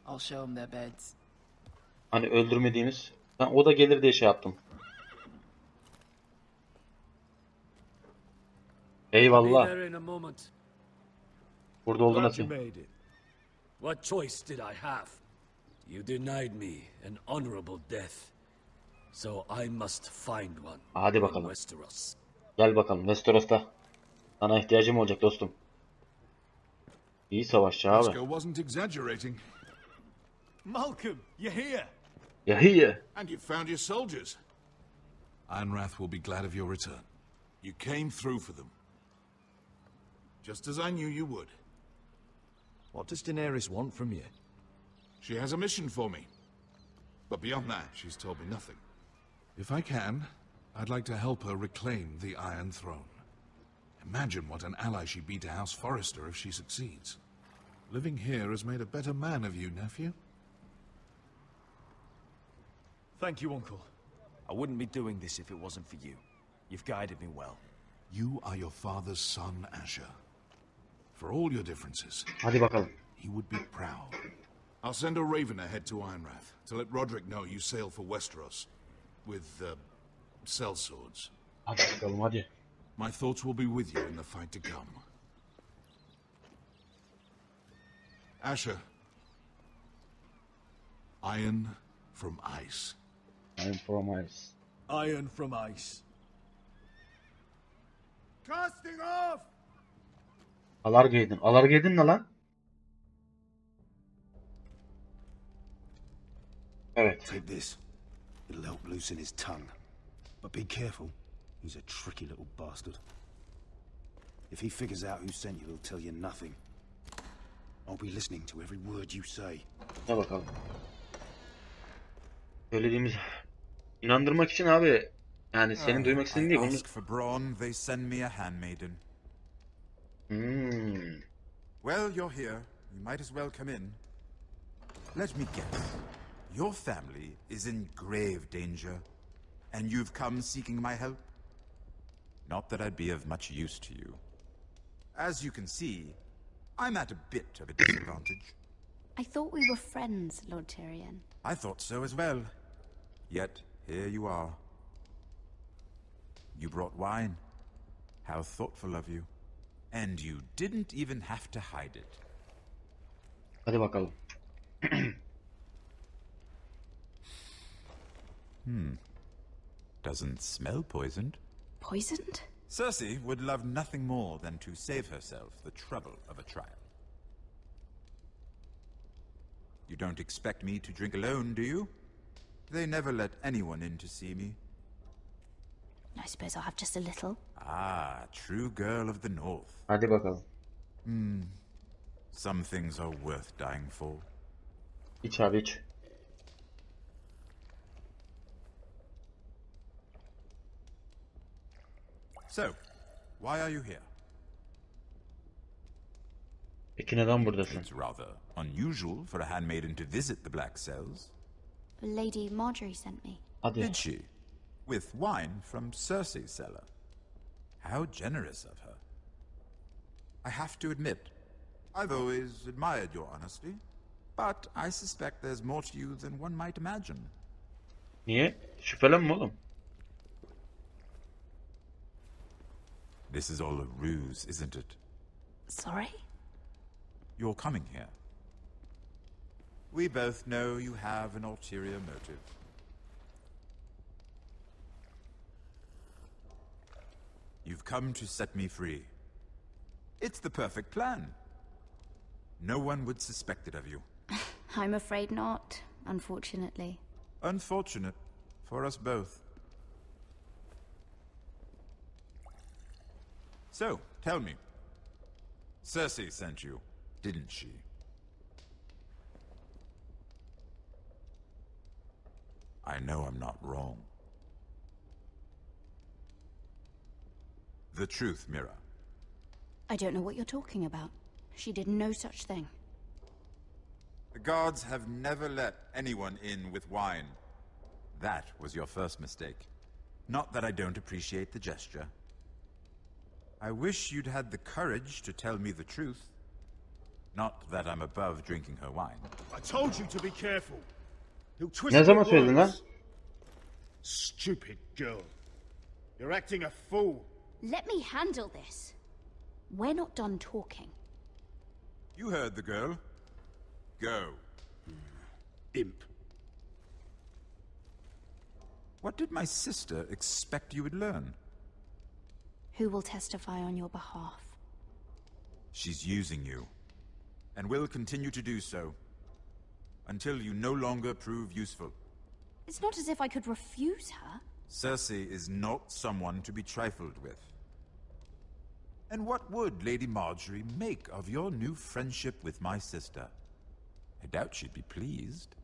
I'll show them their beds. Hani öldürmediğimiz. Ben o da gelir diye şey yaptım. Eyvallah. Burada olduğuna atayım. What choice did I have? You denied me an honorable death. So I must find one. Hadi bakalım. Westeros. Gel bakalım Westeros'ta. Sana ihtiyacım olacak dostum. İyi savaşçı abi. wasn't exaggerating. Malcolm, you're here. You're here. And you found your soldiers. Ironrath will be glad of your return. You came through for them. Just as I knew you would. What does Daenerys want from you? She has a mission for me. But beyond that, she's told me nothing. If I can, I'd like to help her reclaim the Iron Throne. Imagine what an ally she'd be to House Forrester if she succeeds. Living here has made a better man of you, nephew. Thank you, Uncle. I wouldn't be doing this if it wasn't for you. You've guided me well. You are your father's son, Asher. for all your differences. Hadi bakalım. He would be proud. I'll send a raven ahead to Ironrath to let Roderick know you sail for Westeros with sellswords. Hadi bakalım hadi. My thoughts will be with you in the fight to come. Asher. Iron from ice. Iron from ice. Iron from ice. Casting off! Alargaydın. Alargaydın ne lan? Evet. Take this. It'll help loosen his tongue. But be careful. He's a tricky little bastard. If he figures out who sent you, he'll tell you nothing. I'll be listening to every word you say. Ne bakalım. Söylediğimiz inandırmak için abi. Yani senin duymak istediğin değil. Ask for brawn, they send me a handmaiden. Well, you're here. You might as well come in. Let me guess. Your family is in grave danger, and you've come seeking my help? Not that I'd be of much use to you. As you can see, I'm at a bit of a disadvantage. I thought we were friends, Lord Tyrion. I thought so as well. Yet, here you are. You brought wine. How thoughtful of you. And you didn't even have to hide it. Hadi bakalım. Doesn't smell poisoned. Poisoned? Cersei would love nothing more than to save herself the trouble of a trial. You don't expect me to drink alone, do you? They never let anyone in to see me. I suppose I'll have just a little. Ah, true girl of the north. Hadi bakalım. Some things are worth dying for. İç abi iç. So, why are you here? Peki neden buradasın? It's rather unusual for a handmaiden to visit the Black Cells. Lady Marjorie sent me. Hadi. Did she? With wine from Cersei's cellar. How generous of her. I have to admit, I've always admired your honesty, but I suspect there's more to you than one might imagine. Niye? Şüphelenme oğlum. This is all a ruse, isn't it? Sorry? You're coming here. We both know you have an ulterior motive. You've come to set me free. It's the perfect plan. No one would suspect it of you. I'm afraid not, unfortunately. Unfortunate for us both. So, tell me. Cersei sent you, didn't she? I know I'm not wrong. The truth, Mira. I don't know what you're talking about. She did no such thing. The gods have never let anyone in with wine. That was your first mistake. Not that I don't appreciate the gesture. I wish you'd had the courage to tell me the truth. Not that I'm above drinking her wine. I told you to be careful. He'll twist Ne zaman your söyledin lan? words. Stupid girl. You're acting a fool. Let me handle this. We're not done talking. You heard the girl. Go. Imp. What did my sister expect you would learn? Who will testify on your behalf? She's using you, and will continue to do so, until you no longer prove useful. It's not as if I could refuse her. Cersei is not someone to be trifled with. And what would Lady Marjorie make of your new friendship with my sister? I doubt she'd be pleased.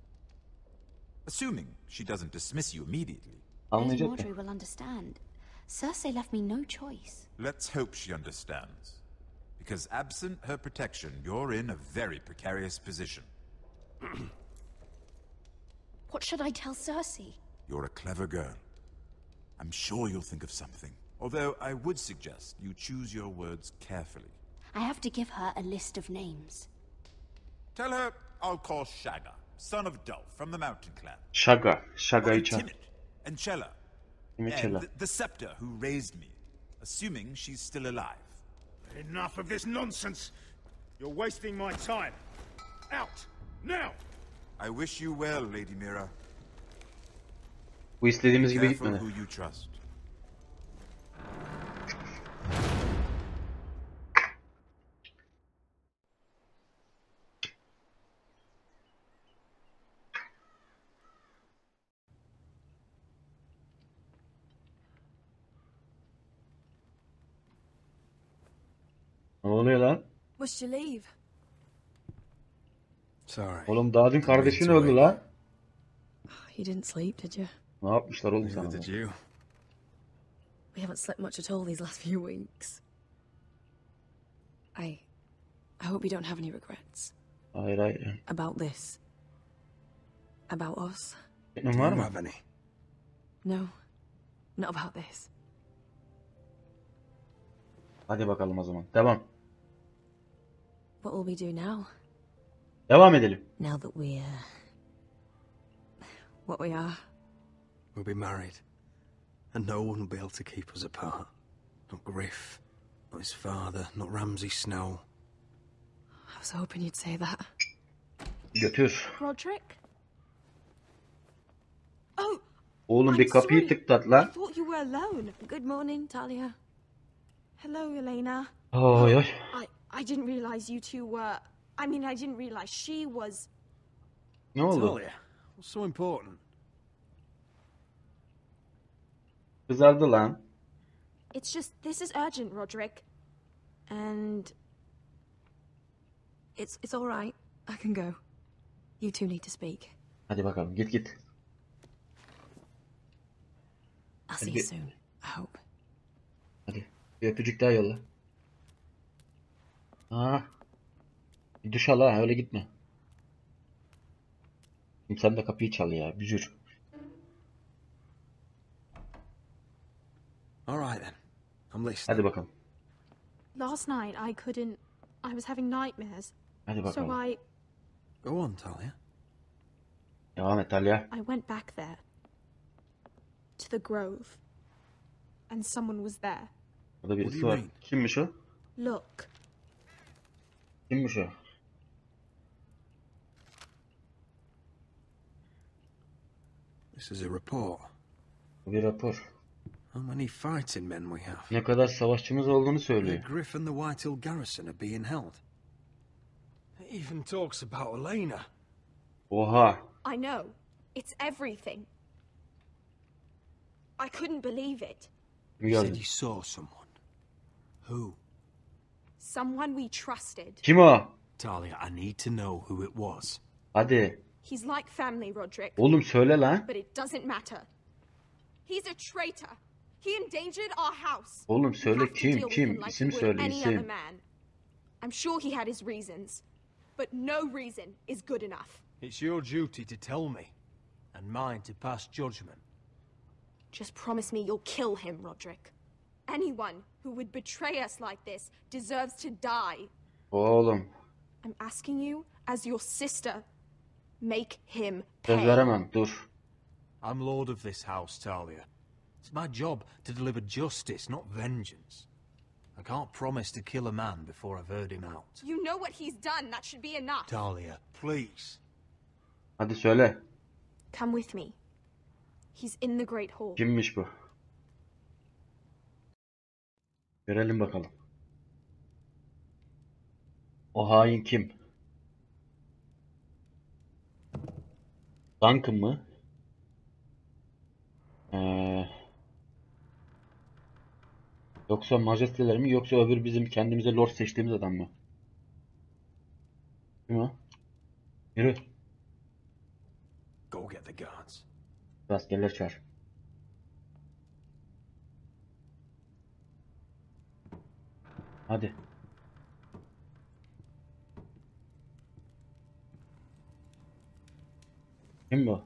Assuming she doesn't dismiss you immediately. Lady Marjorie will understand. Cersei left me no choice. Let's hope she understands. Because absent her protection, you're in a very precarious position. What should I tell Cersei? You're a clever girl. I'm sure you'll think of something. Although I would suggest you choose your words carefully. I have to give her a list of names. Tell her I'll call Shaga, son of Dolph from the mountain clan. Shaga'yı çağır. Timid and Chella. Chella. And the scepter who raised me, assuming she's still alive. Enough of this nonsense. You're wasting my time. Out now. I wish you well, Lady Mira. Bu istediğimiz gibi Careful gitmedi. who you trust. Ne oluyor lan? Must you leave? Sorry. Oğlum daha dün kardeşin öldü lan. You didn't sleep, did you? Ne yapmışlar oğlum sana? Did you? We haven't slept much at all these last few weeks. I hope you don't have any regrets. Hayır. About this. About us. Senin var mı? Have any? No. Not about this. Hadi bakalım o zaman. Devam. What will we do now? Devam edelim. Now that we're... what we are. We'll be married. And no one will be able to keep us apart. Not Griff, not his father, not Ramsay Snow. I was hoping you'd say that. Götür. Roderick? Oh! Oğlum bir kapıyı tıklat lan. I thought you were alone. Good morning, Talia. Hello, Elena. Oy oy. I didn't realize you two were... I mean, I didn't realize she was... Ne oldu? Talia, what's so important? Kızardı lan. It's just, this is urgent, Roderick. And... It's all right. I can go. You two need to speak. Hadi bakalım git. I'll see you soon, I hope. Hadi. Bir öpücük daha yolla. Ha. Bir duş al ha, öyle gitme. Şimdi sen de kapıyı çal ya, bücür. All right then. I'm listening. Hadi bakalım. Last night, I couldn't... I was having nightmares. Hadi bakalım. So Go on, Talia. Devam et Talia. I went back there. To the grove. And someone was there. Burada birisi var. Kimmiş o? Look. Kimmiş o? This is a report. Bir rapor. How many fighting men we have? Ne kadar savaşçımız olduğunu söylüyor. Griff and the Whitehill garrison are being held. It even talks about Elena. Oha. I know. It's everything. I couldn't believe it. You said you saw someone. Who? Someone we trusted. Kim o? Talia, I need to know who it was. Hadi. He's like family, Roderick. Oğlum söyle lan. But it doesn't matter. He's a traitor. He endangered our house. Oğlum söyle kim? Like İsim söyle any isim. other man. I'm sure he had his reasons. But no reason is good enough. It's your duty to tell me, and mine to pass judgment. Just promise me you'll kill him, Roderick. Anyone who would betray us like this deserves to die. Oğlum. I'm asking you, as your sister, make him Söz pay. veremem, dur. I'm lord of this house, Talia. It's my job to deliver justice, not vengeance. I can't promise to kill a man before I've heard him out. You know what he's done. That should be enough. Talia, please. Hadi söyle. Come with me. He's in the Great Hall. Kimmiş bu? Görelim bakalım. O hain kim? Duncan mı? Yoksa majesteler mi? Yoksa öbür bizim kendimize lord seçtiğimiz adam mı? Kim o? Yürü. Go get the guards. Askerler çağır. Hadi. Kim bu?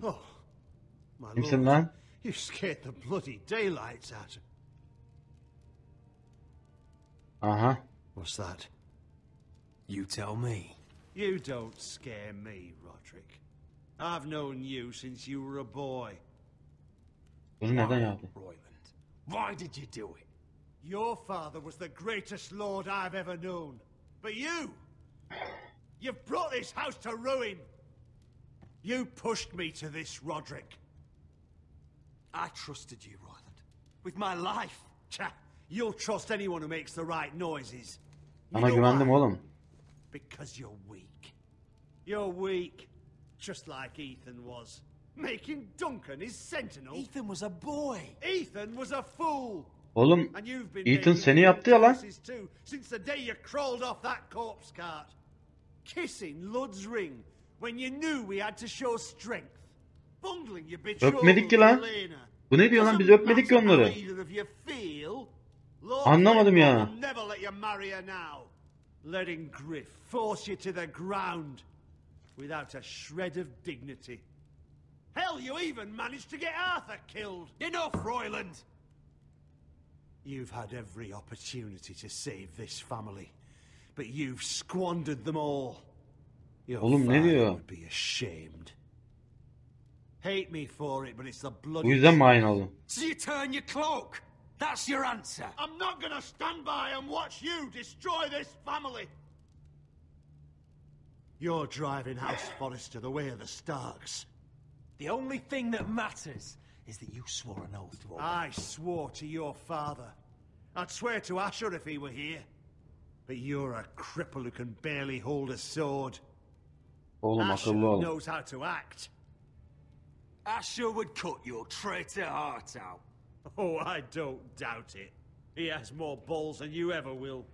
Oh, my Kimsin lord, lan? you scared the bloody daylights out of... Aha. What's that? You tell me. You don't scare me, Roderick. I've known you since you were a boy. Bunu neden yaptı? Royland, why did you do it? Your father was the greatest lord I've ever known. But you've brought this house to ruin. You pushed me to this, Roderick. I trusted you, Royland. With my life. Cha, you'll trust anyone who makes the right noises. Sana güvendim oğlum. Because you're weak. You're weak. Just like Ethan was. Making Duncan his sentinel. Ethan was a boy. Ethan was a fool. Oğlum, Ethan seni yaptı ya lan. Since the day you crawled off that corpse cart. Kissing Lud's ring when you knew we had to show strength. Bungling your betrothal. Öpmedik ki lan. Bu ne diyor lan? Biz öpmedik ki onları. Anlamadım ya. Never let you marry her now. Letting Griff force you to the ground without a shred of dignity. Hell, you even managed to get Arthur killed. Enough, Royland. You've had every opportunity to save this family, but you've squandered them all. Your Oğlum ne diyor? would be ashamed. Hate me for it, but it's the bloody... Bu yüzden mi hain oldun? So you turn your cloak. That's your answer. I'm not gonna stand by and watch you destroy this family. You're driving House Forrester the way of the Starks. The only thing that matters is that you swore an oath to obey. I swore to your father. I'd swear to Asher if he were here. But you're a cripple who can barely hold a sword. Oğlum Asher akıllı ol. knows how to act. Asher would cut your traitor heart out. Oh, I don't doubt it. He has more balls than you ever will.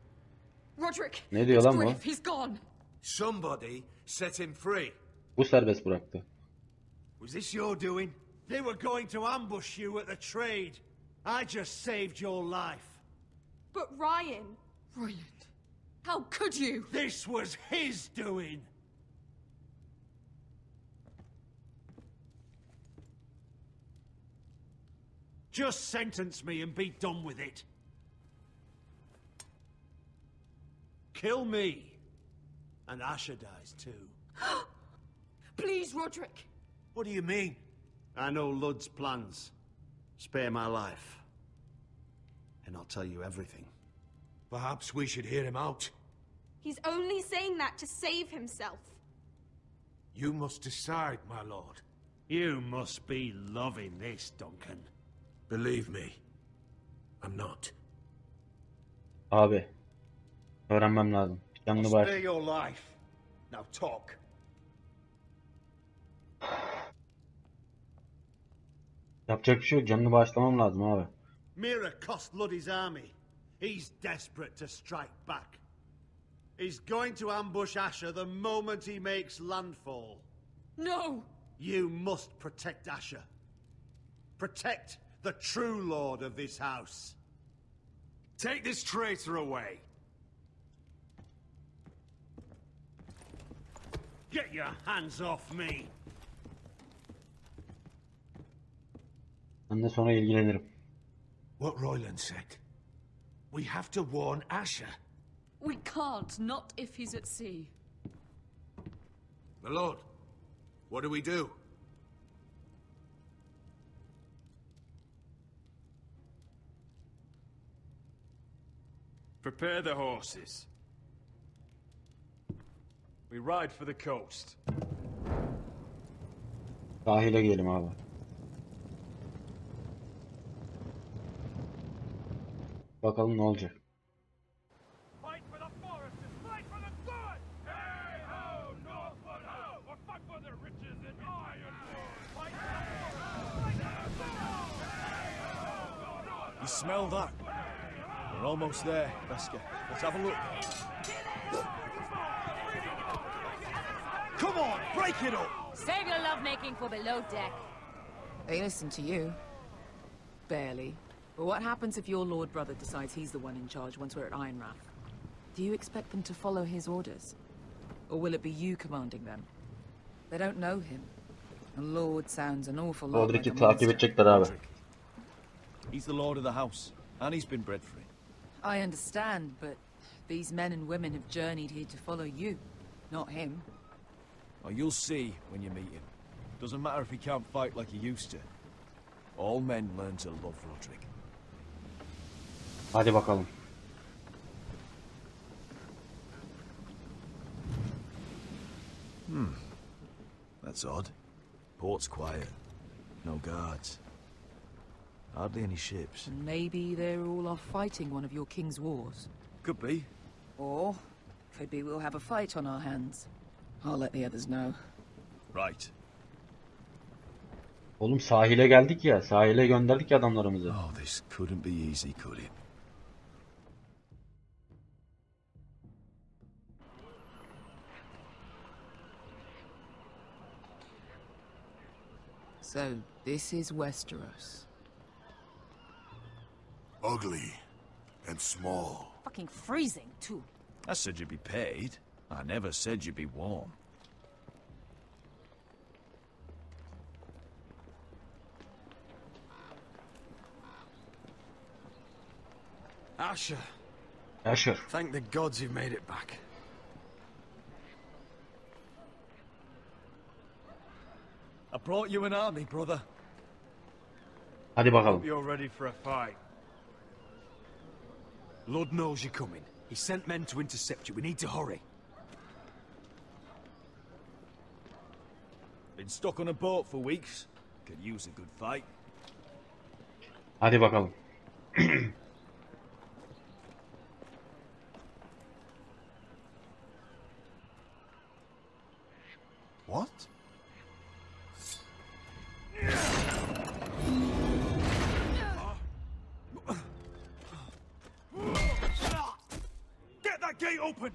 Roderick! Ne diyor lan bu? Griff, he's gone. Somebody set him free. Bu serbest bıraktı. Was this your doing? They were going to ambush you at the trade. I just saved your life. But Ryan... Royland, how could you? This was his doing. Just sentence me and be done with it. Kill me. And Asher dies too. Please, Roderick. What do you mean? I know Lud's plans. Spare my life. And I'll tell you everything. Perhaps we should hear him out. He's only saying that to save himself. You must decide, my lord. You must be loving this, Duncan. Believe me, I'm not. Abi. Öğrenmem lazım. Canlı baş. Spare your life. Now talk. Yapacak bir şey yok. Canını bağışlamam lazım abi. Mira cost Lud his army. He's desperate to strike back. He's going to ambush Asher the moment he makes landfall. No! You must protect Asher. Protect the true lord of this house. Take this traitor away. Get your hands off me. Ben de sonra ilgilenirim. What Royland said. We have to warn Asher. We can't, not if he's at sea. My lord, what do we do? Prepare the horses. We ride for the coast. Sahile gidelim abi. Bakalım ne olacak. You smell that? We're almost there, Veska. Let's have a look. Come on, break it up! Save your lovemaking for below deck. They listen to you. Barely. But what happens if your lord brother decides he's the one in charge once we're at Ironrath? Do you expect them to follow his orders? Or will it be you commanding them? They don't know him. A lord sounds an awful lot like a Roderick'i takip monster. edecekler abi. He's the lord of the house, and he's been bred for it. I understand, but these men and women have journeyed here to follow you, not him. Oh, you'll see when you meet him. Doesn't matter if he can't fight like he used to. All men learn to love Roderick. Hadi bakalım. That's odd. Port's quiet. No guards. Hardly any ships. Maybe they're all off fighting one of your king's wars. Could be. Or, could be we'll have a fight on our hands. I'll let the others know. Right. Oğlum sahile geldik ya. Sahile gönderdik ya adamlarımızı. Oh, this couldn't be easy, could it? So, this is Westeros. Ugly and small. Fucking freezing, too. I said you'd be paid. I never said you'd be warm. Asher. Asher. Thank the gods you've made it back. I brought you an army, brother. Hadi bakalım. Hope you're ready for a fight. Lord knows you're coming. He sent men to intercept you. We need to hurry. Been stuck on a boat for weeks. Could use a good fight. Hadi bakalım. What? Get that gate open!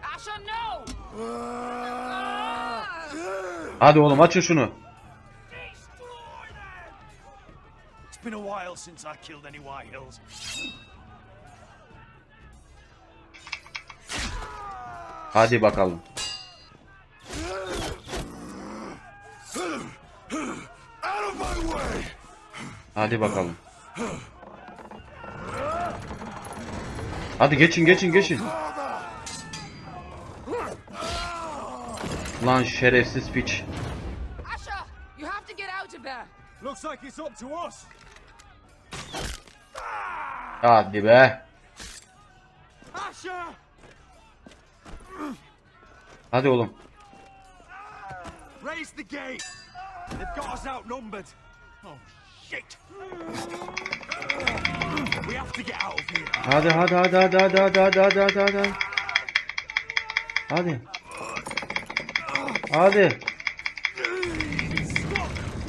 Asher, no! Hadi oğlum açın şunu. It's been a while since I killed any White Hills. Hadi bakalım. Hadi bakalım. Hadi geçin geçin geçin. Lan şerefsiz piç. Asher, you have to get out of there. Looks like it's up to us. Hadi be. Asher! Hadi oğlum. Raise the gate. They've got us outnumbered. Oh shit! We have to get out of here. Hadi hadi hadi hadi hadi hadi hadi hadi hadi hadi. Hadi. Hadi.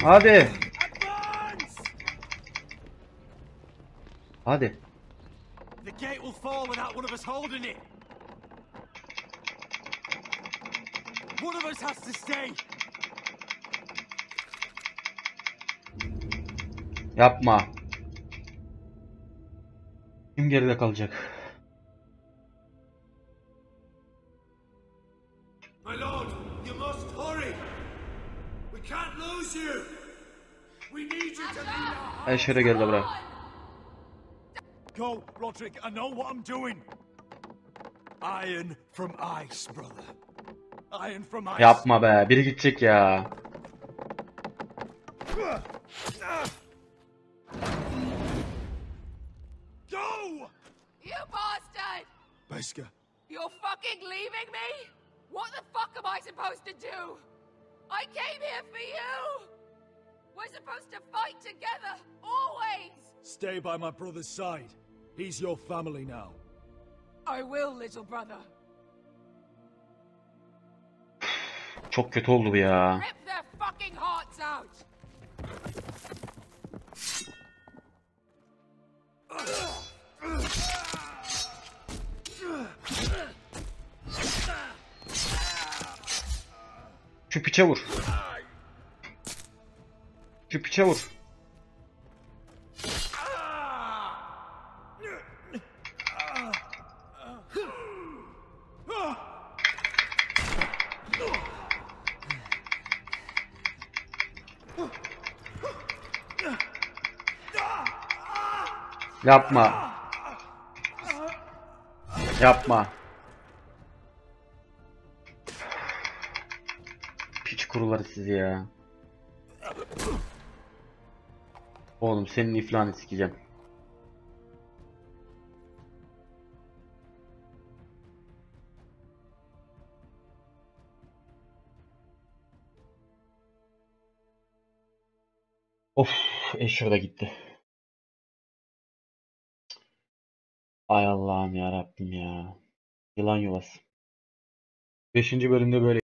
Hadi. Hadi. The gate will fall without one of us holding it. One of us has to stay. Yapma. Kim geride kalacak? My lord, you must hurry. We can't lose you. We need you to lead. Eşere geldi bırak. Go, Roderick. I know what I'm doing. Iron from ice, brother. Iron from ice. Yapma be. Biri gidecek ya. Go! You bastard! Beska. You're fucking leaving me? What the fuck am I supposed to do? I came here for you! We're supposed to fight together, always! Stay by my brother's side. He's your family now. I will, little brother. Çok kötü oldu bu ya. Rip their fucking hearts out! Şu piçe vur. Şu piçe vur. Yapma. Yapma. Piç kuruları sizi ya. Oğlum senin iflahını sikeceğim. Of, Eşir de gitti. Ay Allah'ım ya Rabbim ya. Yılan yuvası. 5. bölümde böyle